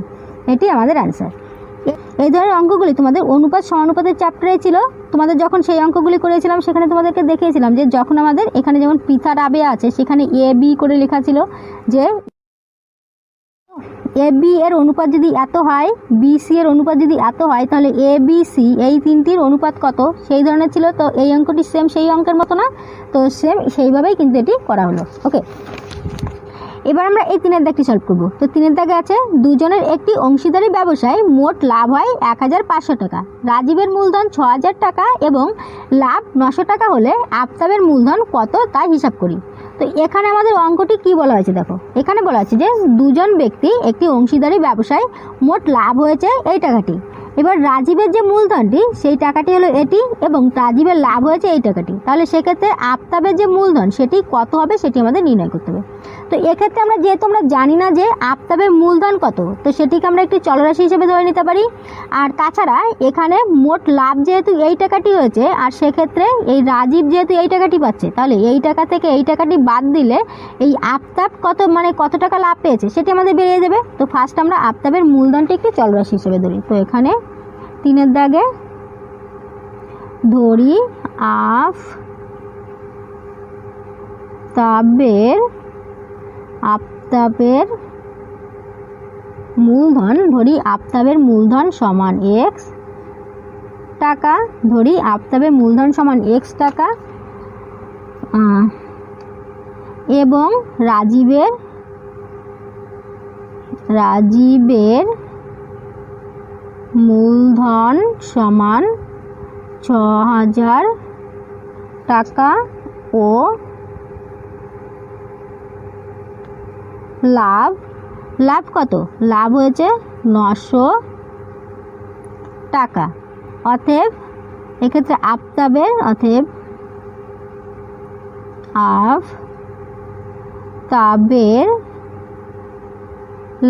এটি আমাদের অ্যান্সার। এই ধরনের অঙ্কগুলি তোমাদের অনুপাত সমানুপাতের চ্যাপ্টারে ছিল। তোমাদের যখন সেই অঙ্কগুলি করেছিলাম সেখানে তোমাদেরকে দেখিয়েছিলাম যে যখন আমাদের এখানে যেমন পৃথা রাবেয়া আছে সেখানে AB করে লেখা ছিল যে AB এর অনুপাত যদি এত হয়, BC এর অনুপাত যদি এত হয়, তাহলে ABC এই তিনটির অনুপাত কত সেই ধরনের ছিল। তো এই অঙ্কটি সেম সেই অঙ্কের মতো না, তো সেম সেইভাবেই কিন্তু এটি করা হলো। ওকে, এবার আমরা এই 3 দাগটি সলভ করব। তো 3 দাগে আছে দুজনের একটি অংশীদারি ব্যবসায় মোট লাভ হয় 1500 টাকা, রাজীবের মূলধন 6000 টাকা এবং লাভ 900 টাকা হলে আফতাবের মূলধন কত তা হিসাব করি। তো এখানে আমাদের অঙ্কটি কি বলা হয়েছে দেখো, এখানে বলা আছে যে দুজন ব্যক্তি একটি অংশীদারি ব্যবসায় মোট লাভ হয়েছে এই টাকাটি, এবার রাজীবের যে মূলধনটি সেই টাকাটি হলো এটি এবং রাজীবের লাভ হয়েছে এই টাকাটি, তাহলে সেক্ষেত্রে আফতাবের যে মূলধন সেটি কত হবে সেটি আমাদের নির্ণয় করতে হবে। তো এক্ষেত্রে আমরা যেহেতু আমরা জানি না যে আফতাবের মূলধন কত, তো সেটিকে আমরা একটি চলরাশি হিসেবে ধরে নিতে পারি। আর তাছাড়া এখানে মোট লাভ যেহেতু এই টাকাটি হয়েছে আর সেক্ষেত্রে এই রাজীব যেহেতু এই টাকাটি পাচ্ছে, তাহলে এই টাকা থেকে এই টাকাটি বাদ দিলে এই আফতাব কত টাকা লাভ পেয়েছে সেটি আমাদের বেরিয়ে যাবে। তো ফার্স্ট আমরা আফতাবের মূলধনটি একটি চলরাশি হিসেবে ধরি। তো এখানে 3 দাগে ধরি আফতাবের মূলধন, ধরি আফতাবের মূলধন সমান x টাকা, ধরি আফতাবের মূলধন সমান x টাকা, এবং রাজীবের মূলধন সমান ৬,০০০ টাকা ও লাভ কত? লাভ হয়েছে ৯০০ টাকা। অতএব এক্ষেত্রে আফতাবের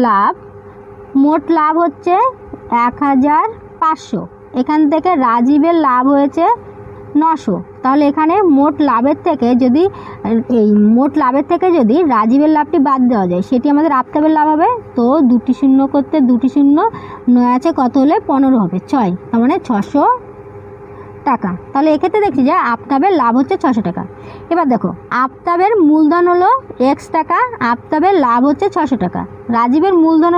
লাভ, মোট লাভ হচ্ছে ১৫০০। এখান থেকে রাজীবের লাভ হয়েছে ৯০০। তাহলে এখানে মোট লাভের থেকে যদি রাজীবের লাভটি বাদ দেওয়া যায়, সেটি আমাদের আফতাবের লাভ হবে। তো দুটি শূন্য করতে দুটি শূন্য, ৯ আছে কত হলে ১৫ হবে ৬, তার মানে ৬০০ টাকা। তাহলে এক্ষেত্রে দেখছি যে আফতাবের লাভ হচ্ছে ৬০০ টাকা। এবার দেখো, আফতাবের মূলধন হলো x টাকা, আফতাবের লাভ হচ্ছে ৬০০ টাকা, রাজীবের মূলধন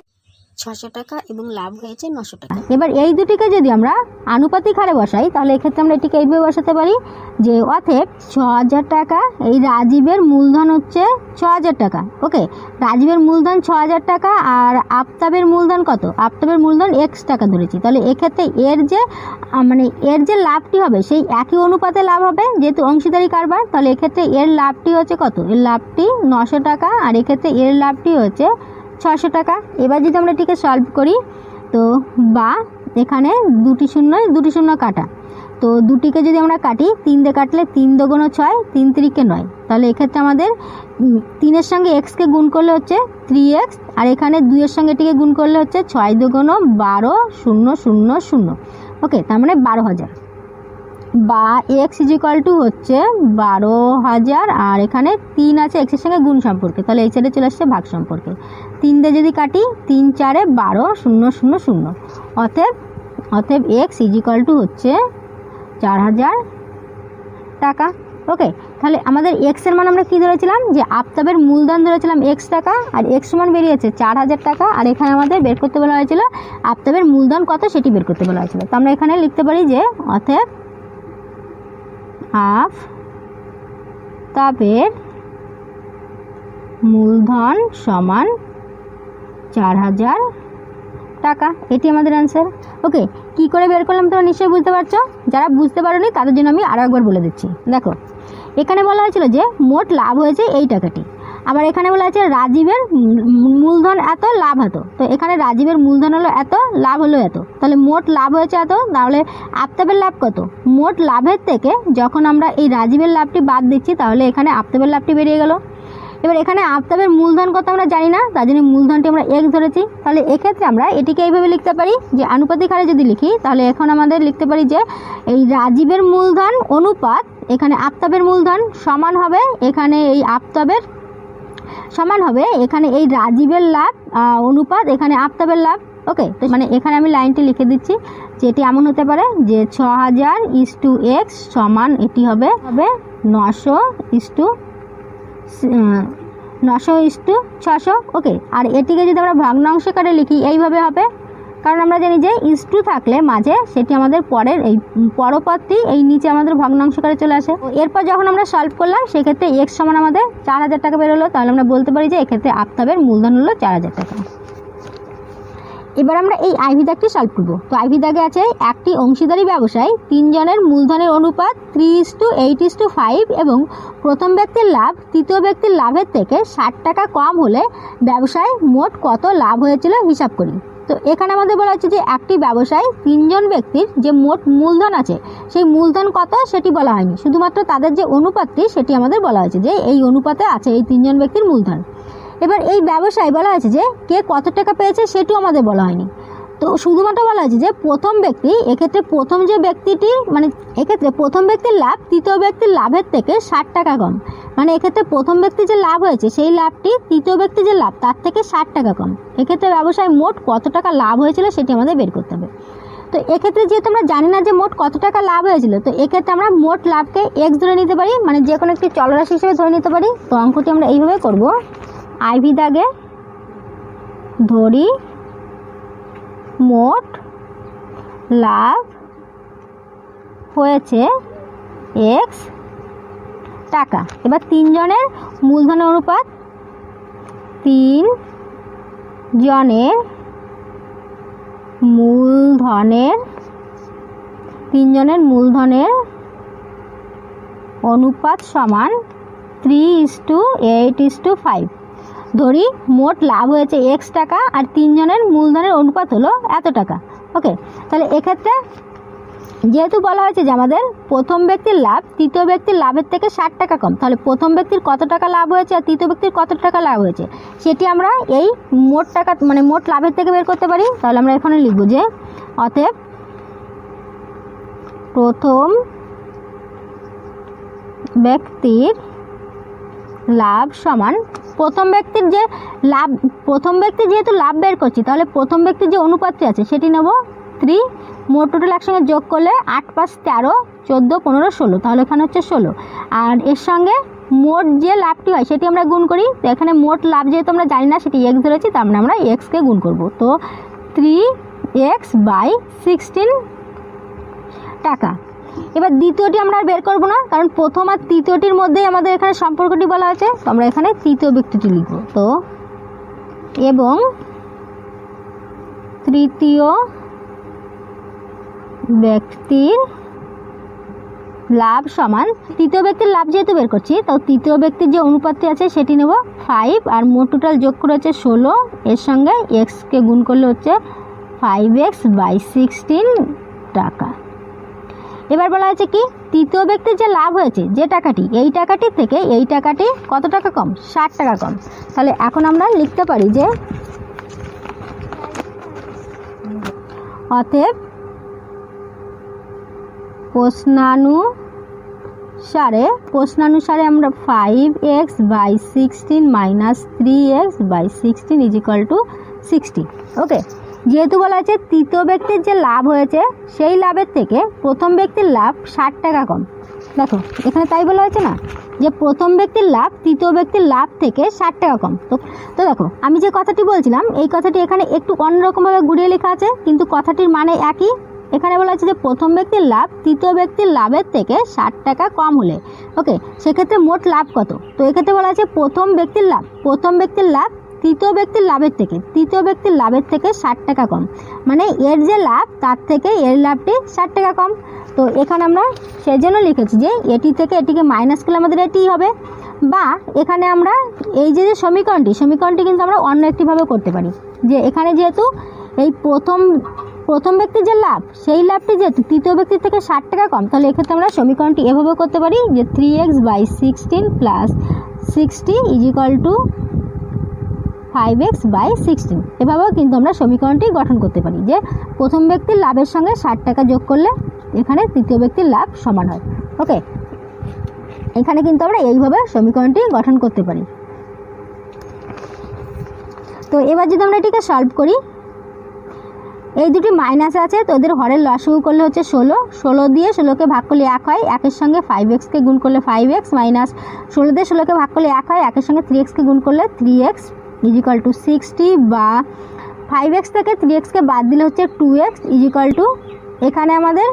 ৬০০ টাকা এবং লাভ হয়েছে ৯০০ টাকা। এবার এই দুটিকে যদি আমরা আনুপাতিক হারে বসাই, তাহলে এক্ষেত্রে আমরা এটিকে এইভাবে বসাতে পারি যে অতএব ৬০০০ টাকা, এই রাজীবের মূলধন হচ্ছে ৬০০০ টাকা। ওকে, রাজীবের মূলধন ৬০০০ টাকা আর আফতাবের মূলধন কত? আফতাবের মূলধন x টাকা ধরেছি। তাহলে এক্ষেত্রে এর যে লাভটি হবে সেই একই অনুপাতে লাভ হবে, যেহেতু অংশীদারি কারবার। তাহলে এক্ষেত্রে এর লাভটি হচ্ছে কত? এর লাভটি ৯০০ টাকা, আর এক্ষেত্রে এর লাভটি হচ্ছে ৬০০ টাকা। এবার যদি আমরা এটিকে সলভ করি, তো বা এখানে দুটি শূন্য কাটা, তো দুটিকে যদি আমরা কাটি, ৩ দিয়ে কাটলে ৩ দুগুণ ৬, ৩ তিরিকে ৯। তাহলে এক্ষেত্রে আমাদের ৩-এর সঙ্গে এক্সকে গুণ করলে হচ্ছে 3x, আর এখানে 2-এর সঙ্গে এটিকে গুণ করলে হচ্ছে ৬ দুগুণ ১২,০০,০০। ওকে, তার মানে ১২,০০০, বা x হচ্ছে ১২,০০০, আর এখানে 3 আছে এক্সের সঙ্গে গুণ সম্পর্কে, তাহলে এই সাইডে চলে আসছে ভাগ সম্পর্কে। ৩ দিয়ে যদি কাটি, ৩ 4 ১২,০০,০০। অতএব x হচ্ছে ৪,০০০ টাকা। ওকে, তাহলে আমাদের x এর মান আমরা কি ধরেছিলাম? যে আফতাবের মূলধন ধরেছিলাম x টাকা, আর x সমান বেরিয়েছে ৪,০০০ টাকা, আর এখানে আমাদের বের করতে বলা হয়েছিল আফতাবের মূলধন কত সেটি বের করতে বলা হয়েছিল। তো আমরা এখানে লিখতে পারি যে অতএব আফতাবের মূলধন সমান ৪,০০০ টাকা। এটি আমাদের অ্যান্সার। ওকে, কি করে বের করলাম তোমরা নিশ্চয়ই বুঝতে পারছো। যারা বুঝতে পারোনি তাদের জন্য আমি আরও একবার বলে দিচ্ছি। দেখো, এখানে বলা হয়েছিল যে মোট লাভ হয়েছে এই টাকাটি, আবার এখানে বলা হয়েছে রাজীবের মূলধন এত, লাভ এত। তো এখানে রাজীবের মূলধন হলো এত, লাভ হলো এত, তাহলে মোট লাভ হয়েছে এত। তাহলে আফতাবের লাভ কত? মোট লাভের থেকে যখন আমরা এই রাজীবের লাভটি বাদ দিচ্ছি, তাহলে এখানে আফতাবের লাভটি বেরিয়ে গেল। এবার এখানে আফতাবের মূলধন কত আমরা জানি না, তার জন্য মূলধনটি আমরা x ধরেছি। তাহলে এক্ষেত্রে আমরা এটিকে এইভাবে লিখতে পারি যে আনুপাতিক হারে যদি লিখি, তাহলে এখন আমাদের লিখতে পারি যে এই রাজীবের মূলধন অনুপাত এখানে আফতাবের মূলধন সমান হবে, এখানে এই আফতাবের সমান হবে এখানে এই রাজীবের লাভ অনুপাত এখানে আফতাবের লাভ। ওকে, তো মানে এখানে আমি লাইনটি লিখে দিচ্ছি যে এটি এমন হতে পারে যে ৬,০০০ সমান এটি হবে ৯০০/৬০০। ওকে, আর এটিকে যদি আমরা ভগ্নাংশ আকারে লিখি এইভাবে হবে, কারণ আমরা জানি যে ইস্টু থাকলে মাঝে সেটি আমাদের পরের এই পরপদটি এই নিচে আমাদের ভগ্নাংশ আকারে চলে আসে। এরপর যখন আমরা সলভ করলাম, সেক্ষেত্রে x সমান আমাদের ৪,০০০ টাকা বেরোলো। তাহলে আমরা বলতে পারি যে এক্ষেত্রে আফতাবের মূলধন হলো ৪,০০০ টাকা। এবার আমরা এই আইভি দাগটি সলভ করব। তো আইভি দাগে আছে একটি অংশীদারি ব্যবসায় ৩ জনের মূলধনের অনুপাত 3:8:5 এবং প্রথম ব্যক্তির লাভ তৃতীয় ব্যক্তির লাভের থেকে ৬০ টাকা কম হলে ব্যবসায় মোট কত লাভ হয়েছিল হিসাব করি। তো এখানে আমাদের বলা হচ্ছে যে একটি ব্যবসায় ৩ জন ব্যক্তির যে মোট মূলধন আছে সেই মূলধন কত সেটি বলা হয়নি, শুধুমাত্র তাদের যে অনুপাতটি সেটি আমাদের বলা হয়েছে যে এই অনুপাতে আছে এই ৩ জন ব্যক্তির মূলধন। এবার এই ব্যবসায় বলা হয়েছে যে কে কত টাকা পেয়েছে সেটিও আমাদের বলা হয়নি, তো শুধুমাত্র বলা হয়েছে যে প্রথম ব্যক্তি, এক্ষেত্রে প্রথম যে ব্যক্তিটি মানে এক্ষেত্রে প্রথম ব্যক্তির লাভ তৃতীয় ব্যক্তির লাভের থেকে ৬০ টাকা কম, মানে এক্ষেত্রে প্রথম ব্যক্তি যে লাভ হয়েছে সেই লাভটি তৃতীয় ব্যক্তি যে লাভ তার থেকে ৬০ টাকা কম। এক্ষেত্রে ব্যবসায় মোট কত টাকা লাভ হয়েছিল সেটি আমাদের বের করতে হবে। তো এক্ষেত্রে যেহেতু আমরা জানি না যে মোট কত টাকা লাভ হয়েছিল, তো এক্ষেত্রে আমরা মোট লাভকে এক্স ধরে নিতে পারি, মানে যে কোনো একটি চলরাশি হিসেবে ধরে নিতে পারি। তো অঙ্কটি আমরা এইভাবে করব, আইভি দাগে ধরি মোট লাভ হয়েছে এক্স টাকা। এবার 3 জনের মূলধনের অনুপাত, 3 জনের মূলধনের অনুপাত সমান 3:8:5। ধরি মোট লাভ হয়েছে এক্স টাকা আর 3 জনের মূলধনের অনুপাত হলো এত টাকা। ওকে, তাহলে এক্ষেত্রে যেহেতু বলা হয়েছে যে আমাদের প্রথম ব্যক্তির লাভ তৃতীয় ব্যক্তির লাভের থেকে 60 টাকা কম, তাহলে প্রথম ব্যক্তির কত টাকা লাভ হয়েছে আর তৃতীয় ব্যক্তির কত টাকা লাভ হয়েছে সেটি আমরা এই মোট টাকা মানে মোট লাভের থেকে বের করতে পারি। তাহলে আমরা এখানে লিখব যে অতএব প্রথম ব্যক্তির লাভ সমান প্রথম ব্যক্তির যে লাভ, প্রথম ব্যক্তি যেহেতু লাভ বের করছি তাহলে প্রথম ব্যক্তির যে অনুপাতটি আছে সেটি নেব 3। মোট টোটাল একসঙ্গে যোগ করলে 8 + 13 14 15 16, তাহলে এখানে হচ্ছে 16। আর এর সঙ্গে মোট যে লাভটি হয় সেটি আমরা গুণ করি। তো এখানে মোট লাভ যেহেতু আমরা জানি না সেটি এক্স ধরেছি, তার মানে আমরা এক্সকে গুণ করব। তো 3x/16 টাকা। এবার দ্বিতীয়টি আমরা আর বের করব না, কারণ প্রথম আর তৃতীয়টির মধ্যেই আমাদের এখানে সম্পর্কটি বলা আছে। তো আমরা এখানে তৃতীয় ব্যক্তিটি লিখব। তো এবং তৃতীয় ব্যক্তির লাভ সমান, তৃতীয় ব্যক্তির লাভ যেহেতু বের করছি তো তৃতীয় ব্যক্তির যে অনুপাতটি আছে সেটি নেব 5, আর মোট টোটাল যোগ করে হচ্ছে 16, এর সঙ্গে এক্সকে গুণ করলে হচ্ছে 5x/16 টাকা। এবার বলা হয়েছে কি তৃতীয় ব্যক্তির যে লাভ হয়েছে যে টাকাটি, এই টাকাটির থেকে এই টাকাটি কত টাকা কম, 60 টাকা কম। তাহলে এখন আমরা লিখতে পারি যে অতএব প্রশ্নানুসারে আমরা 5x/16 - 3x/16 = 60। ওকে, যেহেতু বলা আছে তৃতীয় ব্যক্তির যে লাভ হয়েছে সেই লাভের থেকে প্রথম ব্যক্তির লাভ 60 টাকা কম। দেখো এখানে তাই বলা হয়েছে না যে প্রথম ব্যক্তির লাভ তৃতীয় ব্যক্তির লাভ থেকে 60 টাকা কম। তো দেখো আমি যে কথাটি বলছিলাম এই কথাটি এখানে একটু অন্যরকমভাবে ঘুরিয়ে লেখা আছে, কিন্তু কথাটির মানে একই। এখানে বলা আছে যে প্রথম ব্যক্তির লাভ তৃতীয় ব্যক্তির লাভের থেকে 60 টাকা কম হলে, ওকে, সেক্ষেত্রে মোট লাভ কত। তো এক্ষেত্রে বলা আছে প্রথম ব্যক্তির লাভ তৃতীয় ব্যক্তির লাভের থেকে 60 টাকা কম, মানে এর যে লাভ তার থেকে এর লাভটি 60 টাকা কম। তো এখানে আমরা সেজন্য লিখেছি যে এটি থেকে এটিকে মাইনাস করলে আমাদের এটি হবে, বা এখানে আমরা এই যে সমীকরণটি কিন্তু আমরা অন্য একটিভাবে করতে পারি, যে এখানে যেহেতু এই প্রথম ব্যক্তির যে লাভ সেই লাভটি যেহেতু তৃতীয় ব্যক্তির থেকে 60 টাকা কম, তাহলে এক্ষেত্রে আমরা সমীকরণটি এভাবে করতে পারি যে 3x/16 + 60 = 5x/16। এভাবেও কিন্তু আমরা সমীকরণটি গঠন করতে পারি যে প্রথম ব্যক্তির লাভের সঙ্গে 60 টাকা যোগ করলে এখানে তৃতীয় ব্যক্তির লাভ সমান হয়। ওকে, এখানে কিন্তু আমরা এইভাবে সমীকরণটি গঠন করতে পারি। তো এবার যদি আমরা এটিকে সলভ করি, এই দুটি মাইনাস আছে তো এদের হরের লসাগু করলে হচ্ছে 16 দিয়ে 16কে ভাগ করলে 1 হয়, 1-এর সঙ্গে 5xকে গুণ করলে 5x, মাইনাস 16 দিয়ে 16কে ভাগ করলে 1 হয়, 1-এর সঙ্গে 3xকে গুণ করলে 3x = 60, বা 5x থেকে 3xকে বাদ দিলে হচ্ছে 2x এখানে আমাদের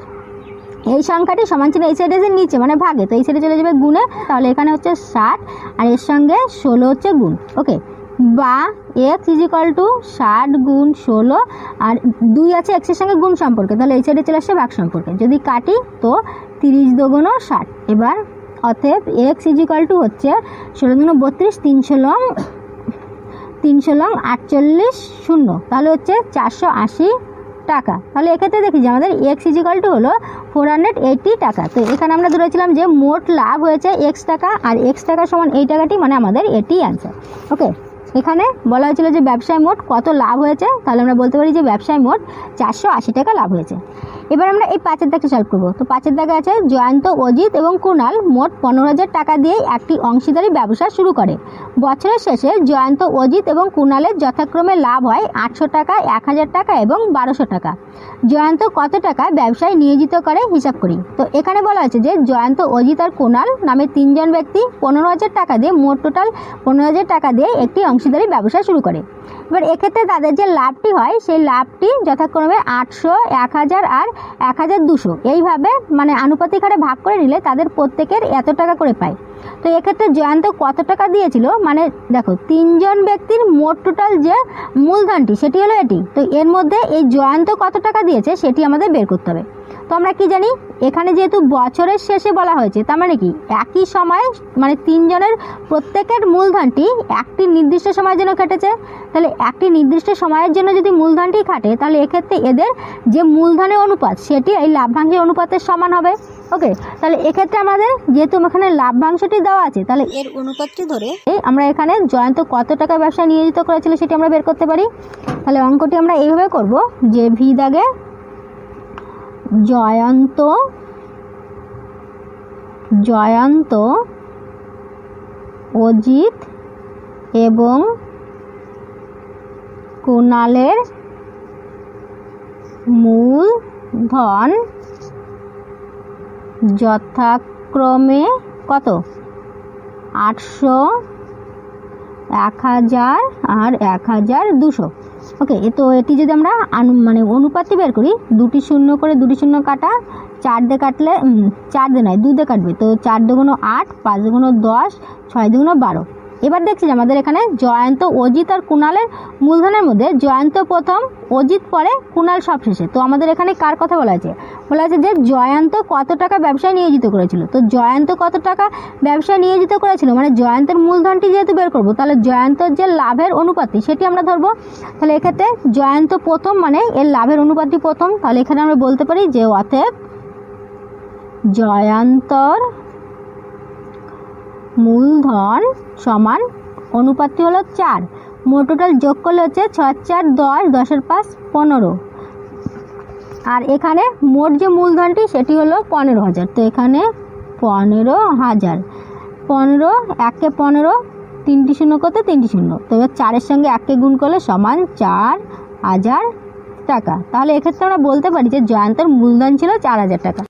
এই সংখ্যাটি সমান ছিল এই সাইডে যে নিচে মানে ভাগে, তো এই সাইডে চলে যাবে গুণে, তাহলে এখানে হচ্ছে 60 আর এর সঙ্গে 16 হচ্ছে গুণ। ওকে, বা x = 60 × 16, আর 2 আছে এক্সের সঙ্গে গুণ সম্পর্কে, তাহলে এই সাইডে চলে আসছে ভাগ সম্পর্কে, যদি কাটি তো 30 × 2 = 60। এবার অতএব x = হচ্ছে 16 × 32, 3 লং 48 শূন্য, তাহলে হচ্ছে 480 টাকা। তাহলে এক্ষেত্রে দেখি যে আমাদের x = হলো 480 টাকা। তো এখানে আমরা ধরেছিলাম যে মোট লাভ হয়েছে x টাকা, আর x টাকা সমান এই টাকাটি, মানে আমাদের এটি অ্যান্সার। ওকে, এখানে বলা হয়েছিল যে ব্যবসায় মোট কত লাভ হয়েছে, তাহলে আমরা বলতে পারি যে ব্যবসায় মোট 480 টাকা লাভ হয়েছে। এবার আমরা এই 5-এর দাগটা সলভ করবো। তো 5-এর দাগে আছে জয়ন্ত, অজিত এবং কুণাল মোট 15,000 টাকা দিয়ে একটি অংশীদারি ব্যবসা শুরু করে। বছরের শেষে জয়ন্ত, অজিত এবং কুণালের যথাক্রমে লাভ হয় 800 টাকা, 1000 টাকা এবং 1200 টাকা। জয়ন্ত কত টাকা ব্যবসায় নিয়োজিত করে হিসাব করি। তো এখানে বলা আছে যে জয়ন্ত, অজিত আর কুণাল নামে 3 জন ব্যক্তি 15,000 টাকা দিয়ে মোট টোটাল 15,000 টাকা দিয়ে একটি অংশীদারি ব্যবসা শুরু করে। এবার এক্ষেত্রে তাদের যে লাভটি হয় সেই লাভটি যথাক্রমে 800, 1000 আর 1200 এইভাবে মানে আনুপাতিক হারে ভাগ করে নিলে তাদের প্রত্যেকের এত টাকা করে পায়। তো এক্ষেত্রে জয়ন্ত কত টাকা দিয়েছিল, মানে দেখো 3 জন ব্যক্তির মোট টোটাল যে মূলধনটি সেটি হলো এটি। তো এর মধ্যে এই জয়ন্ত কত টাকা দিয়েছে সেটি আমাদের বের করতে হবে। তো আমরা কি জানি, এখানে যেহেতু বছরের শেষে বলা হয়েছে তার মানে কি একই সময় মানে 3 জনের প্রত্যেকের মূলধনটি একটি নির্দিষ্ট সময়ের জন্য কেটেছে। তাহলে একটি নির্দিষ্ট সময়ের জন্য যদি মূলধনটি কাটে তাহলে এক্ষেত্রে এদের যে মূলধনের অনুপাত সেটি এই লাভ্যাংশের অনুপাতের সমান হবে। ওকে, তাহলে এক্ষেত্রে আমাদের যেহেতু এখানে লাভ্যাংশটি দেওয়া আছে তাহলে এর অনুপাতটি ধরে আমরা এখানে জয়ন্ত কত টাকা ব্যবসায় নিয়োজিত করেছিল সেটি আমরা বের করতে পারি। তাহলে অঙ্কটি আমরা এইভাবে করব যে ভি দাগে জয়ন্ত, অজিত এবং কুণালের মূলধন যথাক্রমে কত 800, 1000 আর 1200। ওকে, তো এটি যদি আমরা মানে অনুপাতটি বের করি, 2টি শূন্য করে 2টি শূন্য কাটা, 4 দিয়ে কাটলে 4 দিয়ে নয় 2 দিয়ে কাটবে, তো 4 দুগুণ 8, 5 দুগুণ 10, 6 দুগুণ 12। এবার দেখছি যে আমাদের এখানে জয়ন্ত, অজিত আর কুণালের মূলধনের মধ্যে জয়ন্ত প্রথম, অজিত পরে, কুণাল সব শেষে। তো আমাদের এখানে কার কথা বলা আছে যে জয়ন্ত কত টাকা ব্যবসায় নিয়োজিত করেছিল। তো জয়ন্ত কত টাকা ব্যবসায় নিয়োজিত করেছিল মানে জয়ন্তের মূলধনটি যেহেতু বের করবো তাহলে জয়ন্তর যে লাভের অনুপাতটি সেটি আমরা ধরবো। তাহলে এক্ষেত্রে জয়ন্ত প্রথম মানে এর লাভের অনুপাতটি প্রথম। তাহলে এখানে আমরা বলতে পারি যে অতএব জয়ন্তর মূলধন সমান অনুপাতটি হলো 4। মোট টোটাল যোগ করলে হচ্ছে 6 4 10, 10 5 15। আর এখানে মোট যে মূলধনটি সেটি হলো 15,000। তো এখানে 15,000, 15 1 15, 3টি শূন্য করতে 3টি শূন্য। তো এবার 4-এর সঙ্গে 1কে গুণ করলে সমান 4,000 টাকা। তাহলে এক্ষেত্রে আমরা বলতে পারি যে জয়ন্তের মূলধন ছিল 4,000 টাকা।